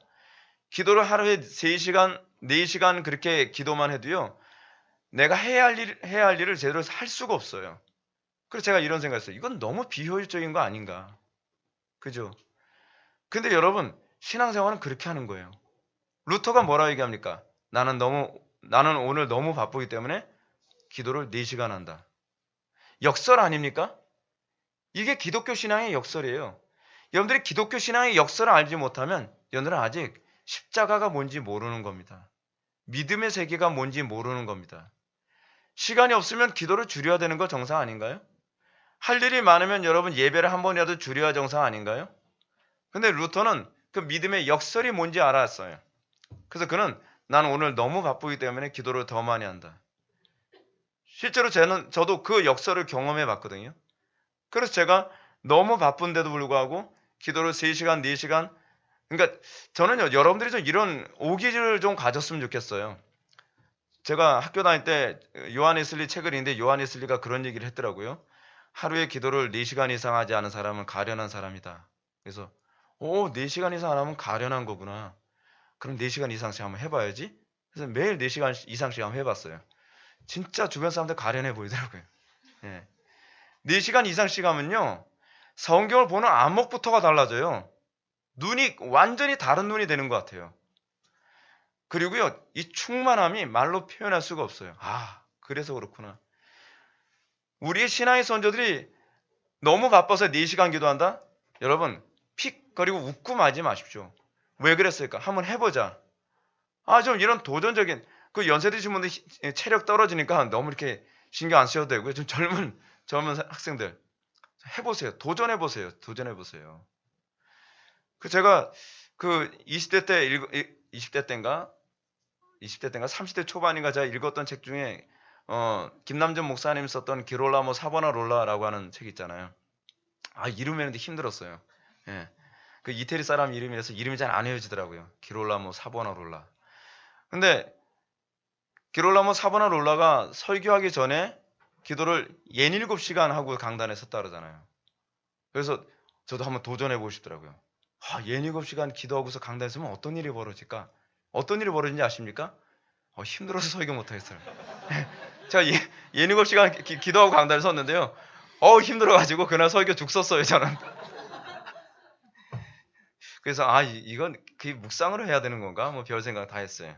기도를 하루에 3시간, 4시간 그렇게 기도만 해도요, 내가 해야 할 일을 제대로 할 수가 없어요. 그래서 제가 이런 생각했어요. 이건 너무 비효율적인 거 아닌가. 그죠? 근데 여러분, 신앙생활은 그렇게 하는 거예요. 루터가 뭐라고 얘기합니까? 나는 오늘 너무 바쁘기 때문에 기도를 4시간 한다. 역설 아닙니까? 이게 기독교 신앙의 역설이에요. 여러분들이 기독교 신앙의 역설을 알지 못하면 여러분들은 아직 십자가가 뭔지 모르는 겁니다. 믿음의 세계가 뭔지 모르는 겁니다. 시간이 없으면 기도를 줄여야 되는 거 정상 아닌가요? 할 일이 많으면 여러분 예배를 한 번이라도 줄여야 정상 아닌가요? 근데 루터는 그 믿음의 역설이 뭔지 알았어요. 그래서 그는 난 오늘 너무 바쁘기 때문에 기도를 더 많이 한다. 실제로 저도 그 역설을 경험해 봤거든요. 그래서 제가 너무 바쁜데도 불구하고 기도를 3시간, 4시간, 그러니까 저는요, 여러분들이 좀 이런 오기를 좀 가졌으면 좋겠어요. 제가 학교 다닐 때 요한 웨슬리 책을 읽는데 요한 웨슬리가 그런 얘기를 했더라고요. 하루에 기도를 4시간 이상 하지 않은 사람은 가련한 사람이다. 그래서 4시간 이상 안 하면 가련한 거구나. 그럼 4시간 이상씩 한번 해봐야지. 그래서 매일 4시간 이상씩 한번 해봤어요. 진짜 주변 사람들 가련해 보이더라고요. 예. 4시간 이상씩 하면요, 성경을 보는 안목부터가 달라져요. 눈이 완전히 다른 눈이 되는 것 같아요. 그리고요, 이 충만함이 말로 표현할 수가 없어요. 그래서 그렇구나. 우리의 신앙의 선조들이 너무 바빠서 4시간 기도한다? 여러분, 픽거리고 웃고 마지 마십시오. 왜 그랬을까? 한번 해보자. 좀 이런 도전적인, 그 연세 드신 분들 체력 떨어지니까 너무 이렇게 신경 안 쓰셔도 되고요. 좀 젊은 학생들. 해보세요. 도전해보세요. 제가 20대 때인가 30대 초반인가 제가 읽었던 책 중에 김남전 목사님 썼던 기롤라모 사보나롤라라고 하는 책 있잖아요. 이름 외우는데 힘들었어요. 예. 그 이태리 사람 이름이라서 이름이 잘 안 외워지더라고요. 기롤라모 사보나롤라. 근데 기롤라모 사보나롤라가 설교하기 전에 기도를 67시간 하고 강단에 섰다 그러잖아요. 그래서 저도 한번 도전해보고 싶더라고요. 67시간 기도하고서 강단에 서면 어떤 일이 벌어질까? 어떤 일이 벌어진지 아십니까? 힘들어서 설교 못하겠어요. 제가 67시간 기도하고 강단에 섰는데요. 힘들어가지고 그날 설교 죽 썼어요, 저는. 그래서 이건 그 묵상으로 해야 되는 건가? 뭐 별 생각 다 했어요.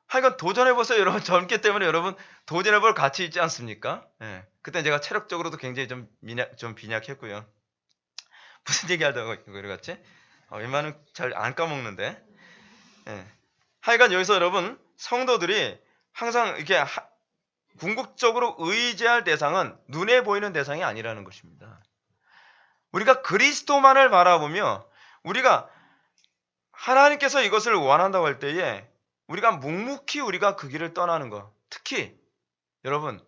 하여간 도전해보세요, 여러분. 젊기 때문에 여러분 도전해볼 가치 있지 않습니까? 예. 그때 제가 체력적으로도 굉장히 좀 빈약했고요. 무슨 얘기하다가 그러갔지? 웬만하면 잘 안 까먹는데. 예. 하여간 여기서 여러분, 성도들이 항상 이렇게 궁극적으로 의지할 대상은 눈에 보이는 대상이 아니라는 것입니다. 우리가 그리스도만을 바라보며 우리가 하나님께서 이것을 원한다고 할 때에 우리가 묵묵히 우리가 그 길을 떠나는 것. 특히 여러분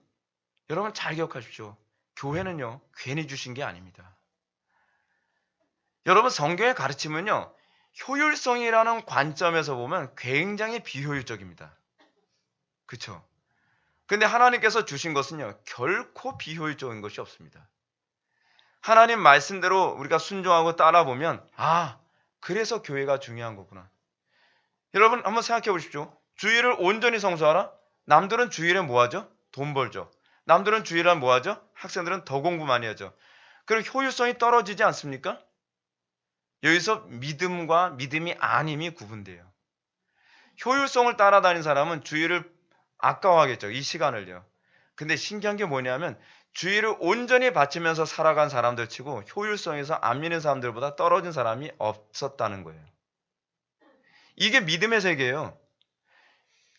잘 기억하십시오. 교회는요, 괜히 주신 게 아닙니다. 여러분, 성경의 가르침은요, 효율성이라는 관점에서 보면 굉장히 비효율적입니다. 그렇죠? 근데 하나님께서 주신 것은요, 결코 비효율적인 것이 없습니다. 하나님 말씀대로 우리가 순종하고 따라보면 그래서 교회가 중요한 거구나. 여러분 한번 생각해 보십시오. 주일을 온전히 성수하라? 남들은 주일에 뭐 하죠? 돈 벌죠. 남들은 주일에 뭐 하죠? 학생들은 더 공부 많이 하죠. 그럼 효율성이 떨어지지 않습니까? 여기서 믿음과 믿음이 아님이 구분돼요. 효율성을 따라다니는 사람은 주일을 아까워하겠죠. 이 시간을요. 근데 신기한 게 뭐냐면 주일을 온전히 바치면서 살아간 사람들 치고 효율성에서 안 믿는 사람들보다 떨어진 사람이 없었다는 거예요. 이게 믿음의 세계예요.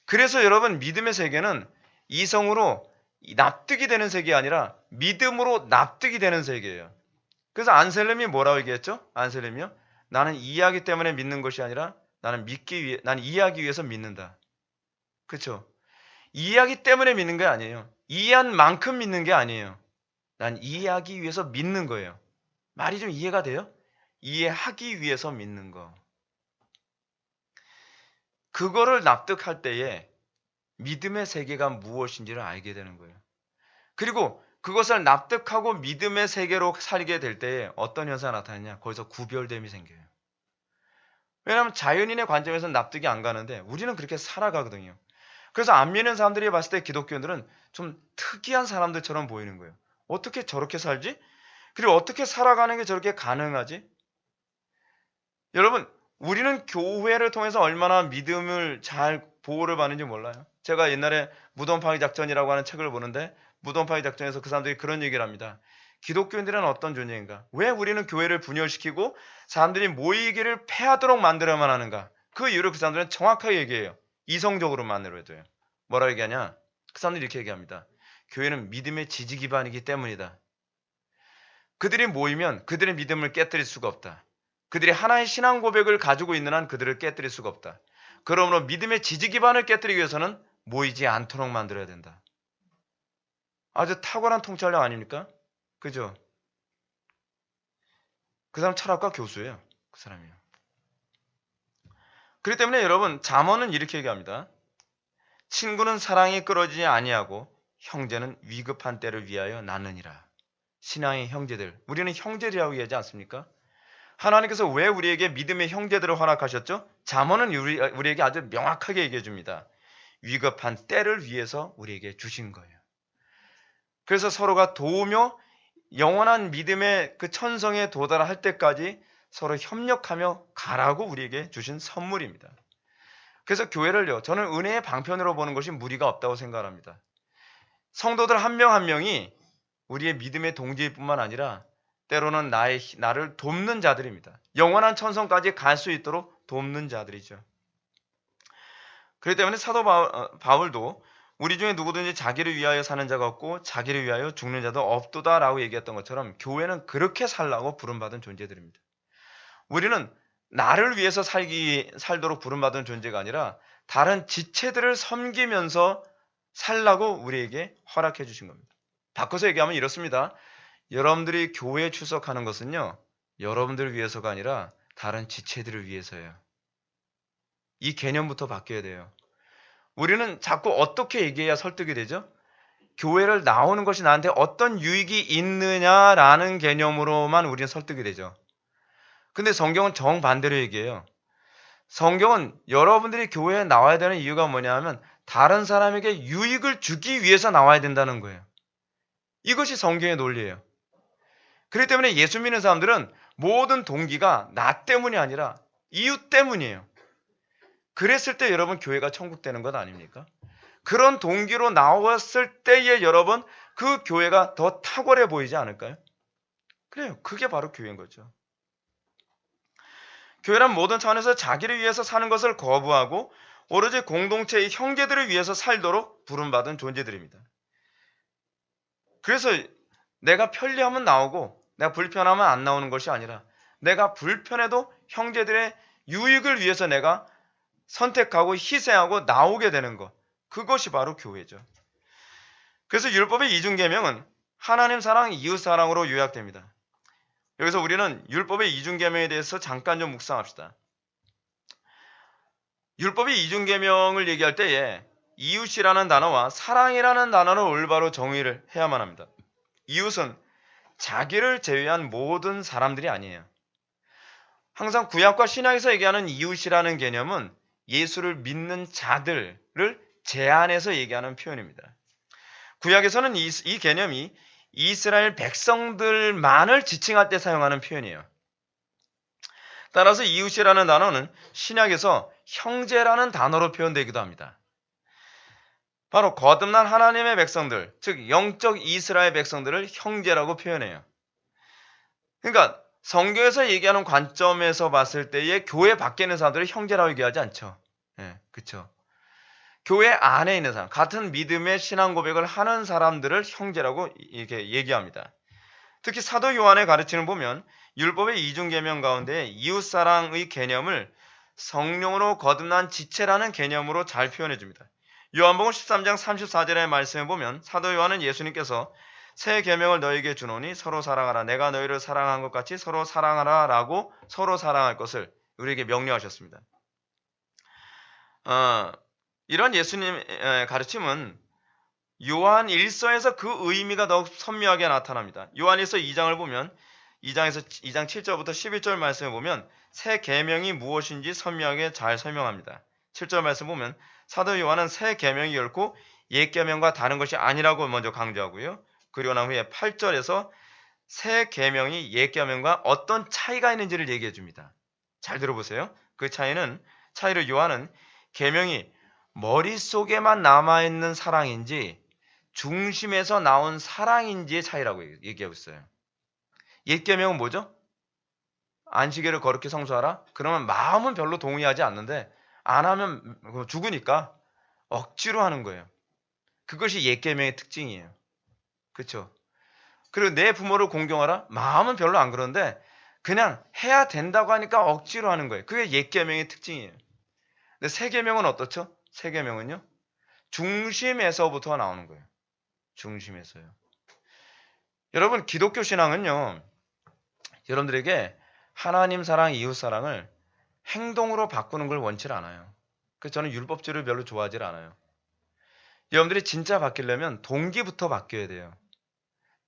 그래서 여러분, 믿음의 세계는 이성으로 납득이 되는 세계가 아니라 믿음으로 납득이 되는 세계예요. 그래서 안셀름이 뭐라고 얘기했죠? 안셀름이요? 나는 이해하기 때문에 믿는 것이 아니라 나는 이해하기 위해서 믿는다. 그렇죠? 이해하기 때문에 믿는 게 아니에요. 이해한 만큼 믿는 게 아니에요. 난 이해하기 위해서 믿는 거예요. 말이 좀 이해가 돼요? 이해하기 위해서 믿는 거. 그거를 납득할 때에 믿음의 세계가 무엇인지를 알게 되는 거예요. 그리고 그것을 납득하고 믿음의 세계로 살게 될 때에 어떤 현상이 나타나냐? 거기서 구별됨이 생겨요. 왜냐하면 자연인의 관점에서는 납득이 안 가는데 우리는 그렇게 살아가거든요. 그래서 안 믿는 사람들이 봤을 때 기독교인들은 좀 특이한 사람들처럼 보이는 거예요. 어떻게 저렇게 살지? 그리고 어떻게 살아가는 게 저렇게 가능하지? 여러분, 우리는 교회를 통해서 얼마나 믿음을 잘 보호를 받는지 몰라요. 제가 옛날에 무덤 파괴 작전이라고 하는 책을 보는데 무덤 파괴 작전에서 그 사람들이 그런 얘기를 합니다. 기독교인들은 어떤 존재인가? 왜 우리는 교회를 분열시키고 사람들이 모이기를 패하도록 만들어야만 하는가? 그 이유를 그 사람들은 정확하게 얘기해요. 이성적으로 만들어도요. 뭐라 얘기하냐? 그 사람들이 이렇게 얘기합니다. 교회는 믿음의 지지 기반이기 때문이다. 그들이 모이면 그들의 믿음을 깨뜨릴 수가 없다. 그들이 하나의 신앙 고백을 가지고 있는 한 그들을 깨뜨릴 수가 없다. 그러므로 믿음의 지지 기반을 깨뜨리기 위해서는 모이지 않도록 만들어야 된다. 아주 탁월한 통찰력 아닙니까? 그죠? 그 사람 철학과 교수예요. 그 사람이요. 그렇기 때문에 여러분 잠언은 이렇게 얘기합니다. 친구는 사랑이 끌어지지 아니하고 형제는 위급한 때를 위하여 낳느니라. 신앙의 형제들. 우리는 형제라고 얘기하지 않습니까? 하나님께서 왜 우리에게 믿음의 형제들을 허락하셨죠? 잠언은 우리에게 아주 명확하게 얘기해 줍니다. 위급한 때를 위해서 우리에게 주신 거예요. 그래서 서로가 도우며 영원한 믿음의 그 천성에 도달할 때까지 서로 협력하며 가라고 우리에게 주신 선물입니다. 그래서 교회를요, 저는 은혜의 방편으로 보는 것이 무리가 없다고 생각합니다. 성도들 한 명 한 명이 우리의 믿음의 동지일 뿐만 아니라 때로는 나를 돕는 자들입니다. 영원한 천성까지 갈 수 있도록 돕는 자들이죠. 그렇기 때문에 사도 바울도 우리 중에 누구든지 자기를 위하여 사는 자가 없고 자기를 위하여 죽는 자도 없도다라고 얘기했던 것처럼 교회는 그렇게 살라고 부름받은 존재들입니다. 우리는 나를 위해서 살도록 부름받은 존재가 아니라 다른 지체들을 섬기면서 살라고 우리에게 허락해 주신 겁니다. 바꿔서 얘기하면 이렇습니다. 여러분들이 교회에 출석하는 것은요, 여러분들을 위해서가 아니라 다른 지체들을 위해서예요. 이 개념부터 바뀌어야 돼요. 우리는 자꾸 어떻게 얘기해야 설득이 되죠? 교회를 나오는 것이 나한테 어떤 유익이 있느냐라는 개념으로만 우리는 설득이 되죠. 근데 성경은 정반대로 얘기해요. 성경은 여러분들이 교회에 나와야 되는 이유가 뭐냐 하면 다른 사람에게 유익을 주기 위해서 나와야 된다는 거예요. 이것이 성경의 논리예요. 그렇기 때문에 예수 믿는 사람들은 모든 동기가 나 때문이 아니라 이유 때문이에요. 그랬을 때 여러분 교회가 천국 되는 것 아닙니까? 그런 동기로 나왔을 때에 여러분 그 교회가 더 탁월해 보이지 않을까요? 그래요. 그게 바로 교회인 거죠. 교회란 모든 차원에서 자기를 위해서 사는 것을 거부하고 오로지 공동체의 형제들을 위해서 살도록 부름받은 존재들입니다. 그래서 내가 편리하면 나오고 내가 불편하면 안 나오는 것이 아니라 내가 불편해도 형제들의 유익을 위해서 내가 선택하고 희생하고 나오게 되는 것. 그것이 바로 교회죠. 그래서 율법의 이중계명은 하나님 사랑, 이웃 사랑으로 요약됩니다. 여기서 우리는 율법의 이중계명에 대해서 잠깐 좀 묵상합시다. 율법의 이중계명을 얘기할 때에 이웃이라는 단어와 사랑이라는 단어를 올바로 정의를 해야만 합니다. 이웃은 자기를 제외한 모든 사람들이 아니에요. 항상 구약과 신약에서 얘기하는 이웃이라는 개념은 예수를 믿는 자들을 제한해서 얘기하는 표현입니다. 구약에서는 이 개념이 이스라엘 백성들만을 지칭할 때 사용하는 표현이에요. 따라서 이웃이라는 단어는 신약에서 형제라는 단어로 표현되기도 합니다. 바로 거듭난 하나님의 백성들, 즉 영적 이스라엘 백성들을 형제라고 표현해요. 그러니까 성경에서 얘기하는 관점에서 봤을 때에 교회 밖에 있는 사람들을 형제라고 얘기하지 않죠. 그렇죠. 교회 안에 있는 사람, 같은 믿음의 신앙 고백을 하는 사람들을 형제라고 이렇게 얘기합니다. 특히 사도 요한의 가르침을 보면 율법의 이중계명 가운데 이웃사랑의 개념을 성령으로 거듭난 지체라는 개념으로 잘 표현해 줍니다. 요한복음 13장 34절의 말씀에 보면 사도 요한은 예수님께서 새 계명을 너희에게 주노니 서로 사랑하라. 내가 너희를 사랑한 것 같이 서로 사랑하라 라고 서로 사랑할 것을 우리에게 명령하셨습니다. 이런 예수님의 가르침은 요한 1서에서 그 의미가 더욱 선명하게 나타납니다. 요한 1서 2장을 보면 2장 7절부터 11절 말씀을 보면 새 계명이 무엇인지 선명하게 잘 설명합니다. 7절 말씀 보면 사도 요한은 새 계명이 결코 옛 계명과 다른 것이 아니라고 먼저 강조하고요. 그리고 난 후에 8절에서 새 계명이 옛 계명과 어떤 차이가 있는지를 얘기해 줍니다. 잘 들어보세요. 그 차이를 요한은 계명이 머릿속에만 남아있는 사랑인지 중심에서 나온 사랑인지의 차이라고 얘기하고 있어요. 옛 계명은 뭐죠? 안식일을 거룩히 성수하라? 그러면 마음은 별로 동의하지 않는데 안 하면 죽으니까 억지로 하는 거예요. 그것이 옛 계명의 특징이에요. 그렇죠? 그리고 내 부모를 공경하라? 마음은 별로 안 그런데 그냥 해야 된다고 하니까 억지로 하는 거예요. 그게 옛 계명의 특징이에요. 근데 새 계명은 어떻죠? 새 계명은요? 중심에서부터 나오는 거예요. 중심에서요. 여러분, 기독교 신앙은요, 여러분들에게 하나님 사랑, 이웃 사랑을 행동으로 바꾸는 걸 원치 않아요. 그래서 저는 율법주의를 별로 좋아하지 않아요. 여러분들이 진짜 바뀌려면 동기부터 바뀌어야 돼요.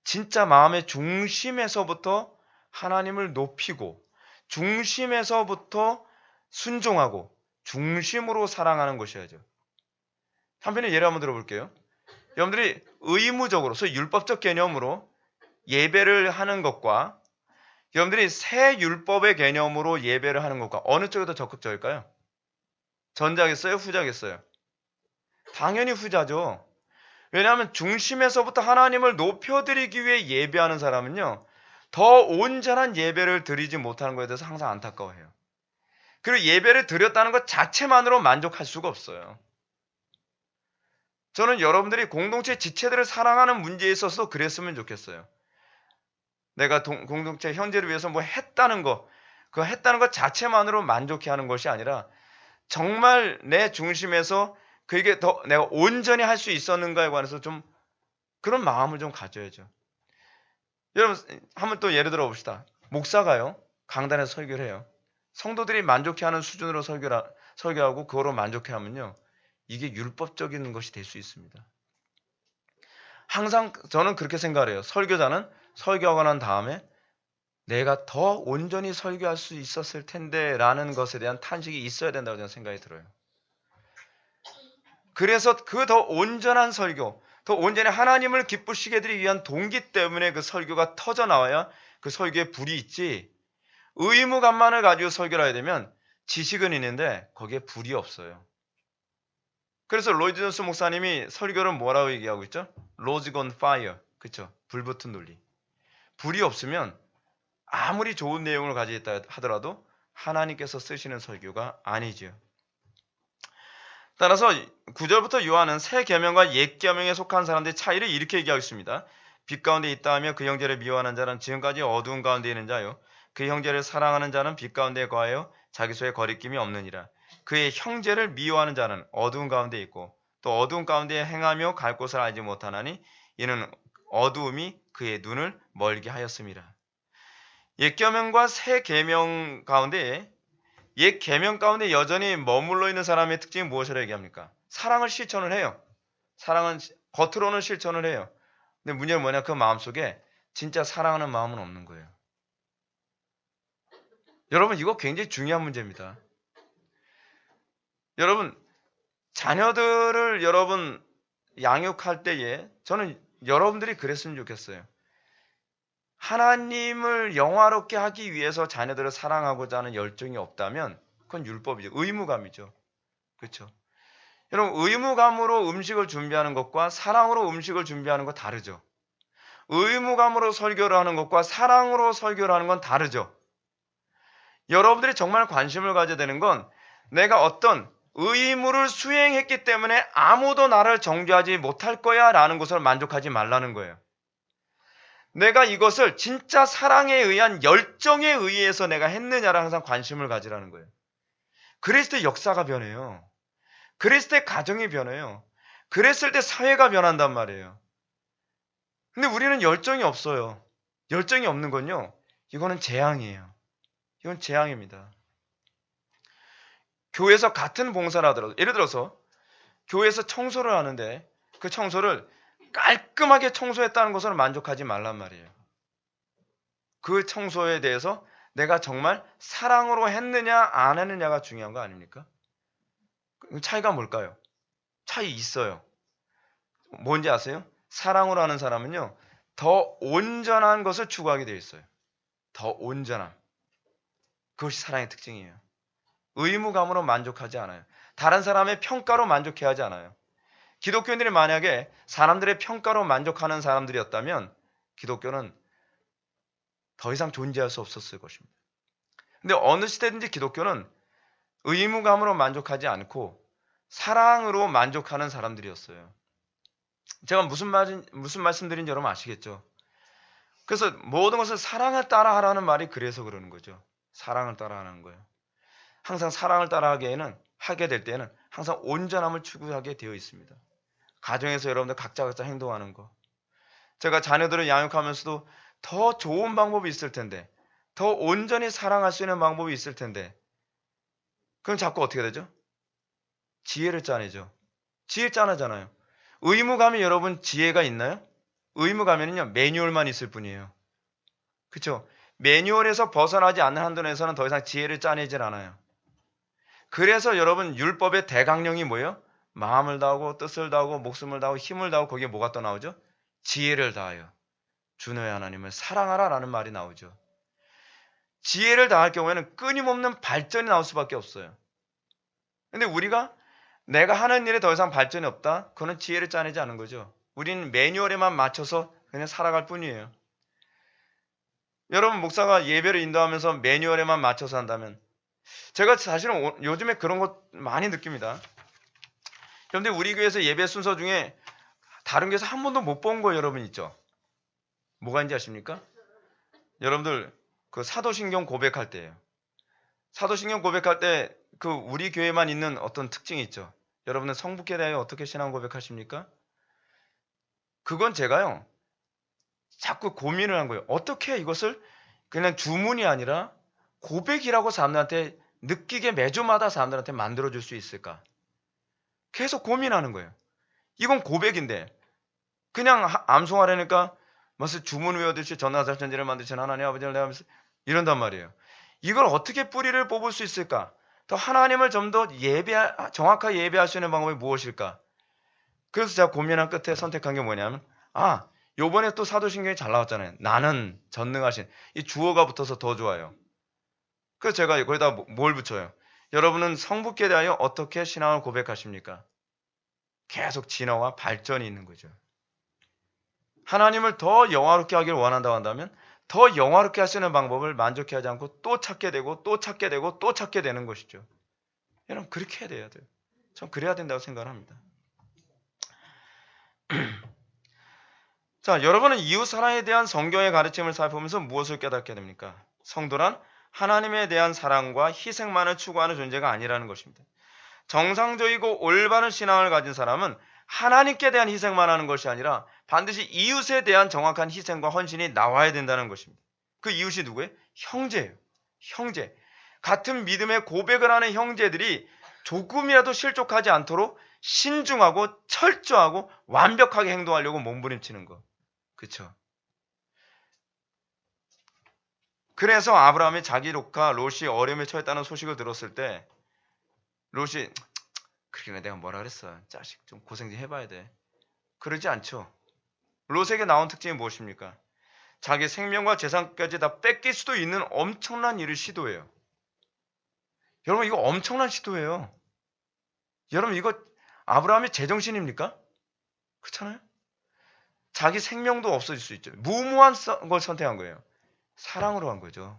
진짜 마음의 중심에서부터 하나님을 높이고 중심에서부터 순종하고 중심으로 사랑하는 것이어야죠. 한편의 예를 한번 들어볼게요. 여러분들이 의무적으로, 소위 율법적 개념으로 예배를 하는 것과 여러분들이 새 율법의 개념으로 예배를 하는 것과 어느 쪽이 더 적극적일까요? 전자겠어요? 후자겠어요? 당연히 후자죠. 왜냐하면 중심에서부터 하나님을 높여드리기 위해 예배하는 사람은요, 더 온전한 예배를 드리지 못하는 것에 대해서 항상 안타까워해요. 그리고 예배를 드렸다는 것 자체만으로 만족할 수가 없어요. 저는 여러분들이 공동체 지체들을 사랑하는 문제에 있어서 그랬으면 좋겠어요. 내가 공동체 형제를 위해서 뭐 했다는 거, 그 했다는 것 자체만으로 만족해하는 것이 아니라 정말 내 중심에서 그게 더 내가 온전히 할 수 있었는가에 관해서 좀 그런 마음을 좀 가져야죠. 여러분, 한번 또 예를 들어 봅시다. 목사가요, 강단에서 설교를 해요. 성도들이 만족해하는 수준으로 설교하고 그거로 만족해하면요, 이게 율법적인 것이 될 수 있습니다. 항상 저는 그렇게 생각을 해요. 설교자는 설교하고 난 다음에 내가 더 온전히 설교할 수 있었을 텐데 라는 것에 대한 탄식이 있어야 된다고 저는 생각이 들어요. 그래서 그 더 온전한 설교, 더 온전히 하나님을 기쁘시게 해드리기 위한 동기 때문에 그 설교가 터져나와야 그 설교에 불이 있지, 의무감만을 가지고 설교를 하게 되면 지식은 있는데 거기에 불이 없어요. 그래서 로이드 존스 목사님이 설교를 뭐라고 얘기하고 있죠? Rose on fire. 그쵸? 불 붙은 논리. 불이 없으면 아무리 좋은 내용을 가지고 있다 하더라도 하나님께서 쓰시는 설교가 아니지요. 따라서 9절부터 요한은 새 계명과 옛 계명에 속한 사람들의 차이를 이렇게 얘기하고 있습니다. 빛 가운데 있다 하며 그 형제를 미워하는 자는 지금까지 어두운 가운데 있는 자요, 그 형제를 사랑하는 자는 빛 가운데 거하여 자기 소에 거리낌이 없느니라. 그의 형제를 미워하는 자는 어두운 가운데 있고 또 어두운 가운데 행하며 갈 곳을 알지 못하나니 이는 어두움이 그의 눈을 멀게 하였음이라. 옛 계명과 새 계명 가운데, 옛 계명 가운데 여전히 머물러 있는 사람의 특징이 무엇이라고 얘기합니까? 사랑을 실천을 해요. 사랑은 겉으로는 실천을 해요. 근데 문제는 뭐냐? 그 마음속에 진짜 사랑하는 마음은 없는 거예요. 여러분, 이거 굉장히 중요한 문제입니다. 여러분, 자녀들을 여러분 양육할 때에 저는 여러분들이 그랬으면 좋겠어요. 하나님을 영화롭게 하기 위해서 자녀들을 사랑하고자 하는 열정이 없다면 그건 율법이죠. 의무감이죠. 그렇죠? 여러분, 의무감으로 음식을 준비하는 것과 사랑으로 음식을 준비하는 거 다르죠. 의무감으로 설교를 하는 것과 사랑으로 설교를 하는 건 다르죠. 여러분들이 정말 관심을 가져야 되는 건 내가 어떤 의무를 수행했기 때문에 아무도 나를 정죄하지 못할 거야 라는 것을 만족하지 말라는 거예요. 내가 이것을 진짜 사랑에 의한 열정에 의해서 내가 했느냐를 항상 관심을 가지라는 거예요. 그랬을 때 역사가 변해요. 그랬을 때 가정이 변해요. 그랬을 때 사회가 변한단 말이에요. 근데 우리는 열정이 없어요. 열정이 없는 건요, 이거는 재앙이에요. 이건 재앙입니다. 교회에서 같은 봉사를 하더라도, 예를 들어서 교회에서 청소를 하는데 그 청소를 깔끔하게 청소했다는 것으로 만족하지 말란 말이에요. 그 청소에 대해서 내가 정말 사랑으로 했느냐 안 했느냐가 중요한 거 아닙니까? 차이가 뭘까요? 차이 있어요. 뭔지 아세요? 사랑으로 하는 사람은요, 더 온전한 것을 추구하게 되어 있어요. 더 온전함. 그것이 사랑의 특징이에요. 의무감으로 만족하지 않아요. 다른 사람의 평가로 만족해야 하지 않아요. 기독교인들이 만약에 사람들의 평가로 만족하는 사람들이었다면 기독교는 더 이상 존재할 수 없었을 것입니다. 근데 어느 시대든지 기독교는 의무감으로 만족하지 않고 사랑으로 만족하는 사람들이었어요. 제가 무슨 말씀드린지 여러분 아시겠죠? 그래서 모든 것을 사랑을 따라하라는 말이 그래서 그러는 거죠. 사랑을 따라하는 거예요. 항상 사랑을 하게 될 때는 항상 온전함을 추구하게 되어 있습니다. 가정에서 여러분들 각자 행동하는 거. 제가 자녀들을 양육하면서도 더 좋은 방법이 있을 텐데, 더 온전히 사랑할 수 있는 방법이 있을 텐데, 그럼 자꾸 어떻게 되죠? 지혜를 짜내죠. 지혜 짜내잖아요. 의무감이 여러분 지혜가 있나요? 의무감에는요, 매뉴얼만 있을 뿐이에요. 그렇죠? 매뉴얼에서 벗어나지 않는 한도 내에서는 더 이상 지혜를 짜내질 않아요. 그래서 여러분 율법의 대강령이 뭐예요? 마음을 다하고 뜻을 다하고 목숨을 다하고 힘을 다하고 거기에 뭐가 또 나오죠? 지혜를 다하여 주 너의 하나님을 사랑하라 라는 말이 나오죠. 지혜를 다할 경우에는 끊임없는 발전이 나올 수밖에 없어요. 근데 우리가 내가 하는 일에 더 이상 발전이 없다? 그거는 지혜를 짜내지 않은 거죠. 우리는 매뉴얼에만 맞춰서 그냥 살아갈 뿐이에요. 여러분 목사가 예배를 인도하면서 매뉴얼에만 맞춰서 한다면, 제가 사실은 요즘에 그런 것 많이 느낍니다. 그런데 우리 교회에서 예배 순서 중에 다른 교회에서 한 번도 못 본 거 여러분 있죠? 뭐가 있는지 아십니까? 여러분들 그 사도신경 고백할 때예요. 사도신경 고백할 때 그 우리 교회만 있는 어떤 특징이 있죠. 여러분은 성부께 대하여 어떻게 신앙 고백하십니까? 그건 제가요, 자꾸 고민을 한 거예요. 어떻게 이것을 그냥 주문이 아니라 고백이라고 사람들한테 느끼게 매주마다 사람들한테 만들어줄 수 있을까? 계속 고민하는 거예요. 이건 고백인데 그냥 암송하려니까 무슨 주문 외우듯이 전하사 천지를 만드신 하나님 아버지를 내가 이런단 말이에요. 이걸 어떻게 뿌리를 뽑을 수 있을까? 더 하나님을 좀 더 정확하게 예배할 수 있는 방법이 무엇일까? 그래서 제가 고민한 끝에 선택한 게 뭐냐면, 요번에 또 사도신경이 잘 나왔잖아요. 나는 전능하신. 이 주어가 붙어서 더 좋아요. 그래서 제가 거기다 뭘 붙여요? 여러분은 성부께 대하여 어떻게 신앙을 고백하십니까? 계속 진화와 발전이 있는 거죠. 하나님을 더 영화롭게 하기를 원한다고 한다면 더 영화롭게 할 수 있는 방법을 만족해하지 않고 또 찾게 되고 또 찾게 되고 또 찾게 되는 것이죠. 여러분 그렇게 해야 돼요. 전 그래야 된다고 생각합니다. 자, 여러분은 이웃 사랑에 대한 성경의 가르침을 살펴보면서 무엇을 깨닫게 됩니까? 성도란 하나님에 대한 사랑과 희생만을 추구하는 존재가 아니라는 것입니다. 정상적이고 올바른 신앙을 가진 사람은 하나님께 대한 희생만 하는 것이 아니라 반드시 이웃에 대한 정확한 희생과 헌신이 나와야 된다는 것입니다. 그 이웃이 누구예요? 형제예요. 형제. 같은 믿음의 고백을 하는 형제들이 조금이라도 실족하지 않도록 신중하고 철저하고 완벽하게 행동하려고 몸부림치는 거. 그렇죠? 그래서 아브라함이 자기 조카 롯이 어려움에 처했다는 소식을 들었을 때 롯이 그러게 내가 뭐라 그랬어. 자식 좀 고생 좀 해봐야 돼. 그러지 않죠. 롯에게 나온 특징이 무엇입니까? 자기 생명과 재산까지 다 뺏길 수도 있는 엄청난 일을 시도해요. 여러분 이거 엄청난 시도예요. 여러분 이거 아브라함이 제정신입니까? 그렇잖아요. 자기 생명도 없어질 수 있죠. 무모한 걸 선택한 거예요. 사랑으로 한 거죠.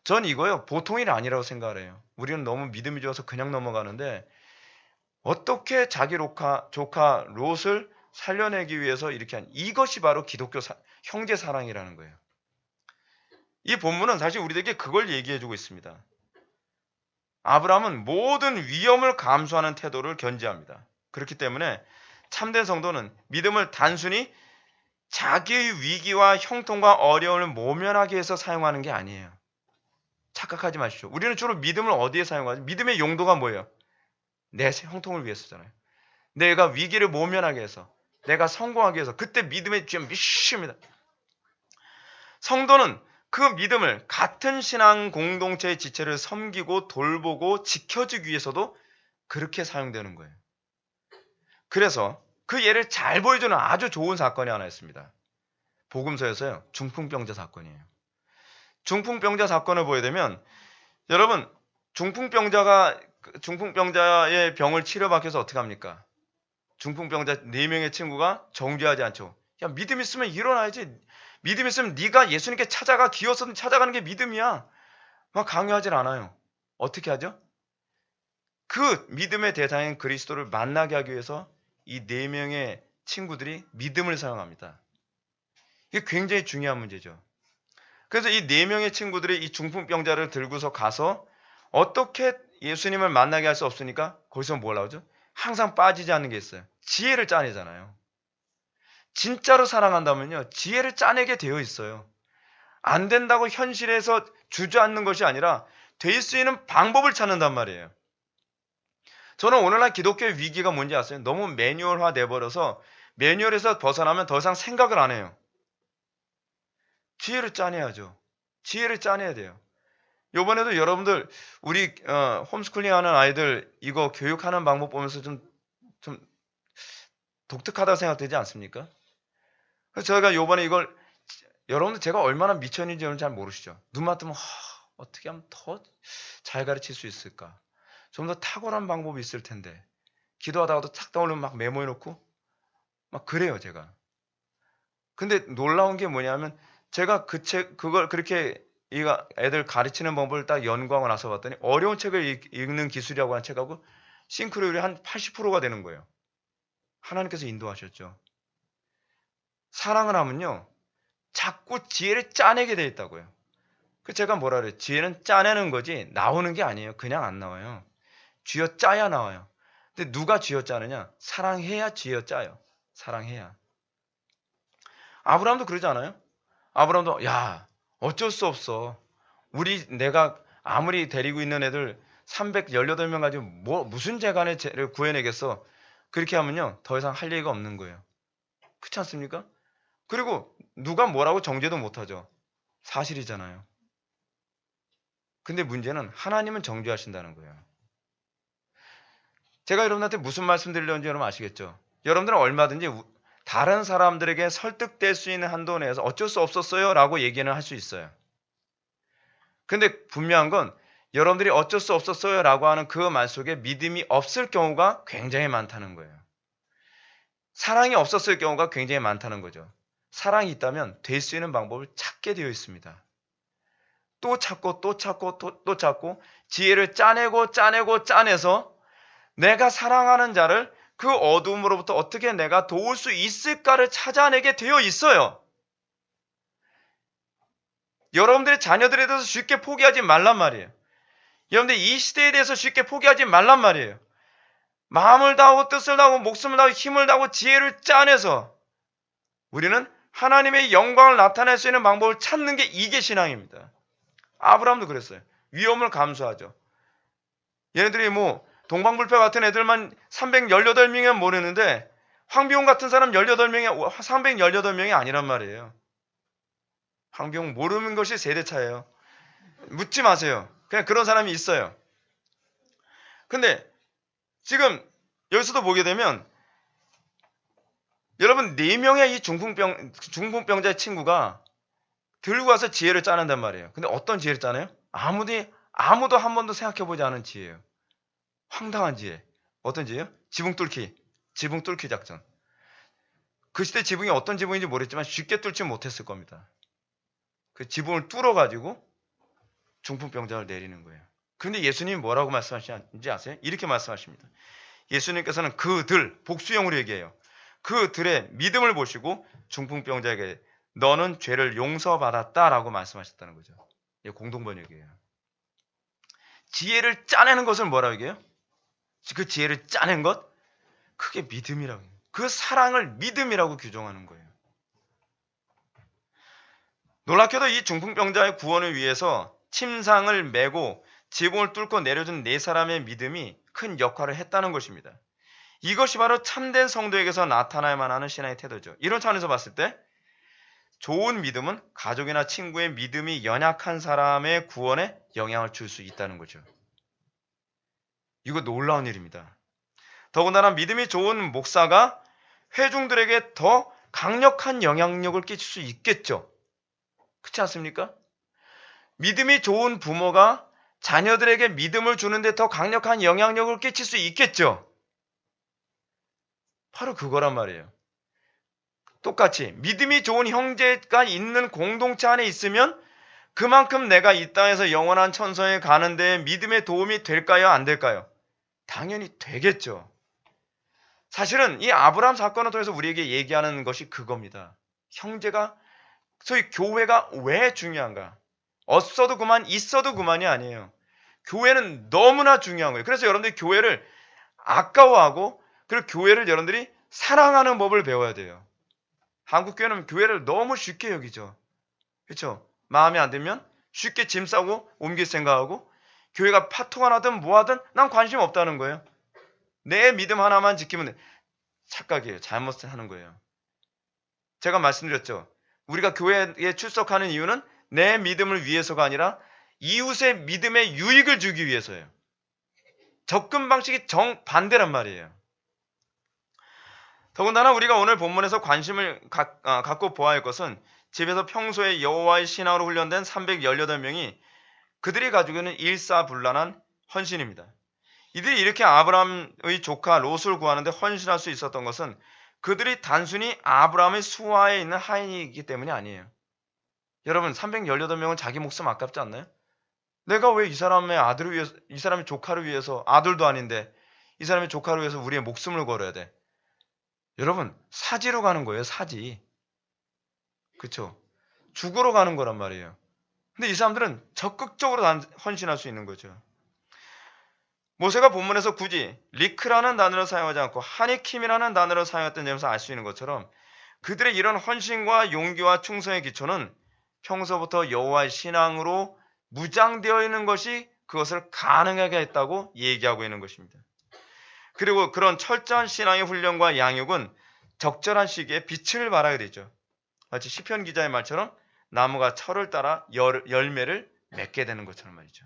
전 이거요 보통 일이 아니라고 생각을 해요. 우리는 너무 믿음이 좋아서 그냥 넘어가는데 어떻게 자기 조카 롯을 살려내기 위해서 이렇게 한 이것이 바로 기독교 형제 사랑이라는 거예요. 이 본문은 사실 우리에게 그걸 얘기해주고 있습니다. 아브라함은 모든 위험을 감수하는 태도를 견지합니다. 그렇기 때문에 참된 성도는 믿음을 단순히 자기의 위기와 형통과 어려움을 모면하기 위해서 사용하는 게 아니에요. 착각하지 마십시오. 우리는 주로 믿음을 어디에 사용하죠? 믿음의 용도가 뭐예요? 내 형통을 위해서잖아요. 내가 위기를 모면하기 위해서, 내가 성공하기 위해서. 그때 믿음의 주여 미십니다. 성도는 그 믿음을 같은 신앙 공동체의 지체를 섬기고 돌보고 지켜주기 위해서도 그렇게 사용되는 거예요. 그래서 그 예를 잘 보여주는 아주 좋은 사건이 하나 있습니다. 복음서에서요. 중풍병자 사건이에요. 중풍병자 사건을 보게 되면 여러분 중풍병자의 병을 치료받기 위해서 어떻게 합니까? 중풍병자 4명의 친구가 정죄하지 않죠. 야, 믿음 있으면 일어나야지. 믿음 있으면 네가 예수님께 찾아가 기어서든 찾아가는 게 믿음이야. 막 강요하진 않아요. 어떻게 하죠? 그 믿음의 대상인 그리스도를 만나게 하기 위해서 이 4명의 친구들이 믿음을 사용합니다. 이게 굉장히 중요한 문제죠. 그래서 이 4명의 친구들이 이 중풍병자를 들고서 가서 어떻게 예수님을 만나게 할 수 없으니까 거기서 뭘 나오죠? 항상 빠지지 않는 게 있어요. 지혜를 짜내잖아요. 진짜로 사랑한다면요. 지혜를 짜내게 되어 있어요. 안 된다고 현실에서 주저앉는 것이 아니라 될 수 있는 방법을 찾는단 말이에요. 저는 오늘날 기독교의 위기가 뭔지 아세요? 너무 매뉴얼화 돼버려서 매뉴얼에서 벗어나면 더 이상 생각을 안 해요. 지혜를 짜내야죠. 지혜를 짜내야 돼요. 요번에도 여러분들 우리 홈스쿨링 하는 아이들 이거 교육하는 방법 보면서 좀 독특하다고 생각되지 않습니까? 그래서 저희가 요번에 이걸 여러분들 제가 얼마나 미쳤는지 잘 모르시죠? 눈 맞으면 어떻게 하면 더 잘 가르칠 수 있을까? 좀 더 탁월한 방법이 있을 텐데 기도하다가도 착 떠오르면 막 메모해놓고 막 그래요 제가. 근데 놀라운 게 뭐냐면 제가 그걸 그렇게 애들 가르치는 방법을 딱 연구하고 나서 봤더니 어려운 책을 읽는 기술이라고 하는 책하고 싱크로율이 한 80%가 되는 거예요. 하나님께서 인도하셨죠. 사랑을 하면요. 자꾸 지혜를 짜내게 돼 있다고요. 그 제가 뭐라 그래요? 지혜는 짜내는 거지 나오는 게 아니에요. 그냥 안 나와요. 쥐어 짜야 나와요. 근데 누가 쥐어 짜느냐? 사랑해야 쥐어 짜요. 사랑해야. 아브라함도 그러지 않아요? 아브라함도 야 어쩔 수 없어. 내가 아무리 데리고 있는 애들 318명 가지고 무슨 재간의 죄를 구해내겠어. 그렇게 하면요. 더 이상 할 얘기가 없는 거예요. 그렇지 않습니까? 그리고 누가 뭐라고 정죄도 못하죠. 사실이잖아요. 근데 문제는 하나님은 정죄하신다는 거예요. 제가 여러분한테 무슨 말씀 드리려는지 여러분 아시겠죠? 여러분들은 얼마든지 다른 사람들에게 설득될 수 있는 한도 내에서 어쩔 수 없었어요 라고 얘기는 할 수 있어요. 근데 분명한 건 여러분들이 어쩔 수 없었어요 라고 하는 그 말 속에 믿음이 없을 경우가 굉장히 많다는 거예요. 사랑이 없었을 경우가 굉장히 많다는 거죠. 사랑이 있다면 될 수 있는 방법을 찾게 되어 있습니다. 또 찾고 또 찾고 또 찾고 지혜를 짜내서 내가 사랑하는 자를 그 어둠으로부터 어떻게 내가 도울 수 있을까를 찾아내게 되어 있어요. 여러분들의 자녀들에 대해서 쉽게 포기하지 말란 말이에요. 여러분들 이 시대에 대해서 쉽게 포기하지 말란 말이에요. 마음을 다하고 뜻을 다하고 목숨을 다하고 힘을 다하고 지혜를 짜내서 우리는 하나님의 영광을 나타낼 수 있는 방법을 찾는 게 이게 신앙입니다. 아브라함도 그랬어요. 위험을 감수하죠. 얘네들이 동방불패 같은 애들만 318명이면 모르는데 황비용 같은 사람 318명이 아니란 말이에요. 황비용 모르는 것이 세대차예요. 묻지 마세요. 그냥 그런 사람이 있어요. 근데 지금 여기서도 보게 되면 여러분 4명의 이 중풍병자의 친구가 들고 와서 지혜를 짜낸단 말이에요. 근데 어떤 지혜를 짜내요? 아무도 한 번도 생각해보지 않은 지혜예요. 황당한 지혜. 어떤 지혜요? 지붕 뚫기 작전. 그 시대 지붕이 어떤 지붕인지 모르겠지만 쉽게 뚫지 못했을 겁니다. 그 지붕을 뚫어가지고 중풍병자를 내리는 거예요. 그런데 예수님이 뭐라고 말씀하시는지 아세요? 이렇게 말씀하십니다. 예수님께서는 복수형으로 얘기해요. 그들의 믿음을 보시고 중풍병자에게 너는 죄를 용서받았다라고 말씀하셨다는 거죠. 이게 공동번역이에요. 지혜를 짜내는 것을 뭐라고 얘기해요? 그 지혜를 짜낸 것? 그게 믿음이라고 해요. 그 사랑을 믿음이라고 규정하는 거예요. 놀랍게도 이 중풍병자의 구원을 위해서 침상을 메고 지붕을 뚫고 내려준 네 사람의 믿음이 큰 역할을 했다는 것입니다. 이것이 바로 참된 성도에게서 나타나야만 하는 신앙의 태도죠. 이런 차원에서 봤을 때 좋은 믿음은 가족이나 친구의 믿음이 연약한 사람의 구원에 영향을 줄 수 있다는 거죠. 이거 놀라운 일입니다. 더군다나 믿음이 좋은 목사가 회중들에게 더 강력한 영향력을 끼칠 수 있겠죠. 그렇지 않습니까? 믿음이 좋은 부모가 자녀들에게 믿음을 주는데 더 강력한 영향력을 끼칠 수 있겠죠. 바로 그거란 말이에요. 똑같이 믿음이 좋은 형제가 있는 공동체 안에 있으면 그만큼 내가 이 땅에서 영원한 천성에 가는 데 믿음의 도움이 될까요? 안 될까요? 당연히 되겠죠. 사실은 이 아브라함 사건을 통해서 우리에게 얘기하는 것이 그겁니다. 형제가, 소위 교회가 왜 중요한가? 없어도 그만, 있어도 그만이 아니에요. 교회는 너무나 중요한 거예요. 그래서 여러분들이 교회를 아까워하고 그리고 교회를 여러분들이 사랑하는 법을 배워야 돼요. 한국 교회는 교회를 너무 쉽게 여기죠. 그렇죠? 마음에 안 들면 쉽게 짐 싸고 옮길 생각하고 교회가 파토가 나든 뭐하든 난 관심 없다는 거예요. 내 믿음 하나만 지키면 돼. 착각이에요. 잘못하는 거예요. 제가 말씀드렸죠. 우리가 교회에 출석하는 이유는 내 믿음을 위해서가 아니라 이웃의 믿음에 유익을 주기 위해서예요. 접근 방식이 정반대란 말이에요. 더군다나 우리가 오늘 본문에서 관심을 갖고 보아야 할 것은 집에서 평소에 여호와의 신앙으로 훈련된 318명이 그들이 가지고 있는 일사불란한 헌신입니다. 이들이 이렇게 아브라함의 조카 롯을 구하는데 헌신할 수 있었던 것은 그들이 단순히 아브라함의 수하에 있는 하인이기 때문이 아니에요. 여러분 318명은 자기 목숨 아깝지 않나요? 내가 왜 이 사람의 아들을 위해서, 이 사람의 조카를 위해서, 아들도 아닌데 이 사람의 조카를 위해서 우리의 목숨을 걸어야 돼. 여러분 사지로 가는 거예요. 사지. 그렇죠? 죽으러 가는 거란 말이에요. 근데 이 사람들은 적극적으로 헌신할 수 있는 거죠. 모세가 본문에서 굳이 리크라는 단어를 사용하지 않고 하니킴이라는 단어를 사용했던 점에서 알 수 있는 것처럼 그들의 이런 헌신과 용기와 충성의 기초는 평소부터 여호와의 신앙으로 무장되어 있는 것이 그것을 가능하게 했다고 얘기하고 있는 것입니다. 그리고 그런 철저한 신앙의 훈련과 양육은 적절한 시기에 빛을 발하게 되죠. 마치 시편 기자의 말처럼 나무가 철을 따라 열매를 맺게 되는 것처럼 말이죠.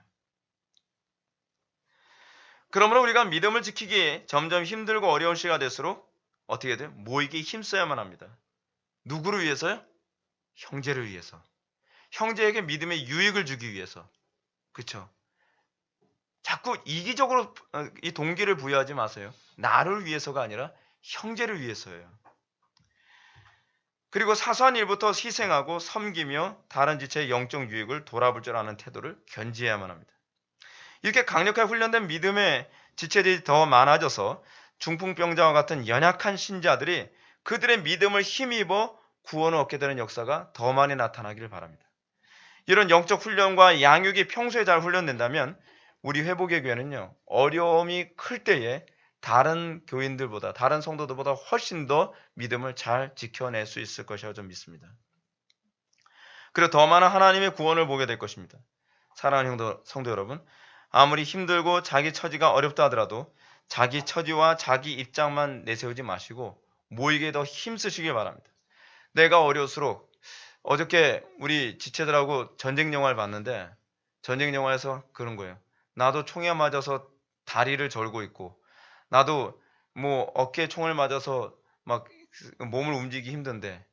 그러므로 우리가 믿음을 지키기에 점점 힘들고 어려운 시가 될수록 어떻게 돼요? 모이기에 힘써야만 합니다. 누구를 위해서요? 형제를 위해서. 형제에게 믿음의 유익을 주기 위해서. 그렇죠? 자꾸 이기적으로 이 동기를 부여하지 마세요. 나를 위해서가 아니라 형제를 위해서예요. 그리고 사소한 일부터 희생하고 섬기며 다른 지체의 영적 유익을 돌아볼 줄 아는 태도를 견지해야만 합니다. 이렇게 강력하게 훈련된 믿음의 지체들이 더 많아져서 중풍병자와 같은 연약한 신자들이 그들의 믿음을 힘입어 구원을 얻게 되는 역사가 더 많이 나타나기를 바랍니다. 이런 영적 훈련과 양육이 평소에 잘 훈련된다면 우리 회복의 교회는요, 어려움이 클 때에 다른 교인들보다, 다른 성도들보다 훨씬 더 믿음을 잘 지켜낼 수 있을 것이라고 좀 믿습니다. 그리고 더 많은 하나님의 구원을 보게 될 것입니다. 사랑하는 성도 여러분, 아무리 힘들고 자기 처지가 어렵다 하더라도 자기 처지와 자기 입장만 내세우지 마시고 모이게 더 힘쓰시길 바랍니다. 내가 어려울수록 어저께 우리 지체들하고 전쟁 영화를 봤는데 전쟁 영화에서 그런 거예요. 나도 총에 맞아서 다리를 절고 있고 나도 뭐 어깨에 총을 맞아서 막 몸을 움직이기 힘든데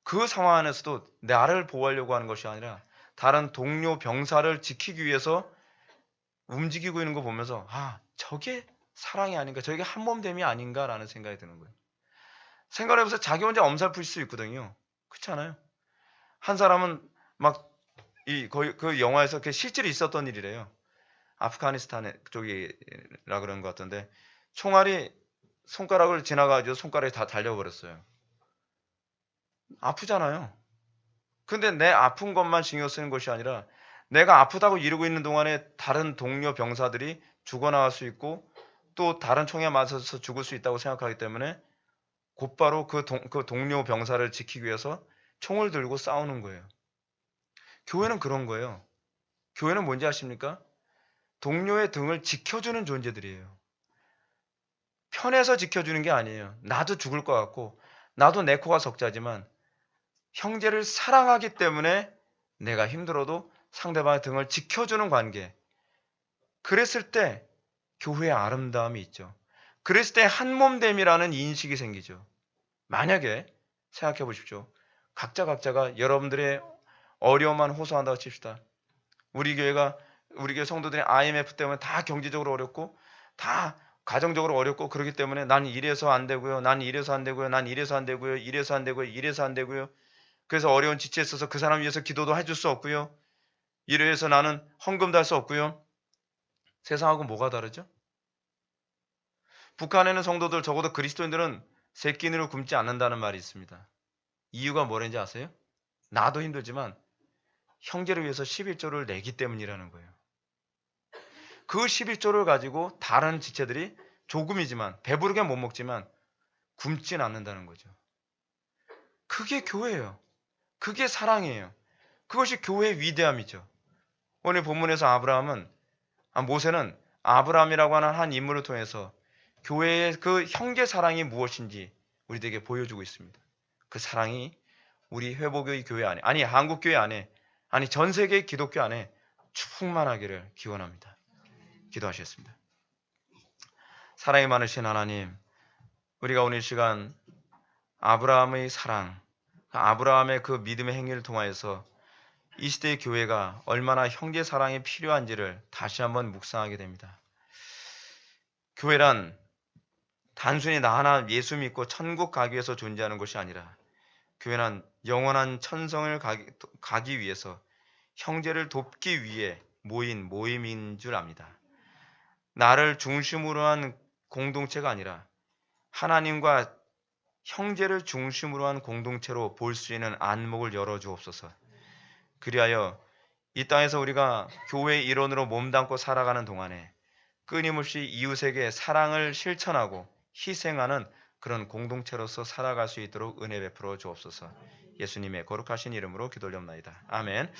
그 상황 안에서도 나를 보호하려고 하는 것이 아니라 다른 동료 병사를 지키기 위해서 움직이고 있는 거 보면서 아 저게 사랑이 아닌가 저게 한몸됨이 아닌가라는 생각이 드는 거예요. 생각을 해보세요. 자기 혼자 엄살풀 수 있거든요. 그렇지 않아요? 한 사람은 막 그 영화에서 실제로 있었던 일이래요. 아프가니스탄 쪽이라 그런 것 같던데 총알이 손가락을 지나가지고 손가락이 다 달려버렸어요. 아프잖아요. 근데 내 아픈 것만 신경 쓰는 것이 아니라 내가 아프다고 이러고 있는 동안에 다른 동료 병사들이 죽어나갈 수 있고 또 다른 총에 맞아서 죽을 수 있다고 생각하기 때문에 곧바로 그 동료 병사를 지키기 위해서 총을 들고 싸우는 거예요. 교회는 그런 거예요. 교회는 뭔지 아십니까? 동료의 등을 지켜주는 존재들이에요. 편해서 지켜주는 게 아니에요. 나도 죽을 것 같고 나도 내 코가 석자지만 형제를 사랑하기 때문에 내가 힘들어도 상대방의 등을 지켜주는 관계. 그랬을 때 교회의 아름다움이 있죠. 그랬을 때 한몸됨이라는 인식이 생기죠. 만약에 생각해 보십시오. 각자가 여러분들의 어려움만 호소한다고 칩시다. 우리 교회 성도들이 IMF 때문에 다 경제적으로 어렵고 다 가정적으로 어렵고 그러기 때문에 난 이래서 안 되고요. 난 이래서 안 되고요. 난 이래서 안 되고요. 이래서 안 되고요. 이래서 안 되고요. 그래서 어려운 지체에 있어서 그 사람 위해서 기도도 해줄 수 없고요. 이래서 나는 헌금도 할 수 없고요. 세상하고 뭐가 다르죠? 북한에 있는 성도들 적어도 그리스도인들은 새끼니로 굶지 않는다는 말이 있습니다. 이유가 뭐라는지 아세요? 나도 힘들지만 형제를 위해서 11조를 내기 때문이라는 거예요. 그 11조를 가지고 다른 지체들이 조금이지만 배부르게 못 먹지만 굶진 않는다는 거죠. 그게 교회예요. 그게 사랑이에요. 그것이 교회의 위대함이죠. 오늘 본문에서 모세는 아브라함이라고 하는 한 인물을 통해서 교회의 그 형제 사랑이 무엇인지 우리에게 보여주고 있습니다. 그 사랑이 우리 회복의 교회 안에, 아니 한국교회 안에, 아니 전 세계 기독교 안에 충만하기를 기원합니다. 기도하시겠습니다. 사랑이 많으신 하나님, 우리가 오늘 시간 아브라함의 사랑, 아브라함의 그 믿음의 행위를 통하여서 이 시대의 교회가 얼마나 형제 사랑이 필요한지를 다시 한번 묵상하게 됩니다. 교회란 단순히 나 하나 예수 믿고 천국 가기 위해서 존재하는 것이 아니라 교회는 영원한 천성을 가기 위해서 형제를 돕기 위해 모인 모임인 줄 압니다. 나를 중심으로 한 공동체가 아니라 하나님과 형제를 중심으로 한 공동체로 볼 수 있는 안목을 열어주옵소서. 그리하여 이 땅에서 우리가 교회의 일원으로 몸담고 살아가는 동안에 끊임없이 이웃에게 사랑을 실천하고 희생하는 그런 공동체로서 살아갈 수 있도록 은혜 베풀어 주옵소서. 예수님의 거룩하신 이름으로 기도올옵나이다. 아멘.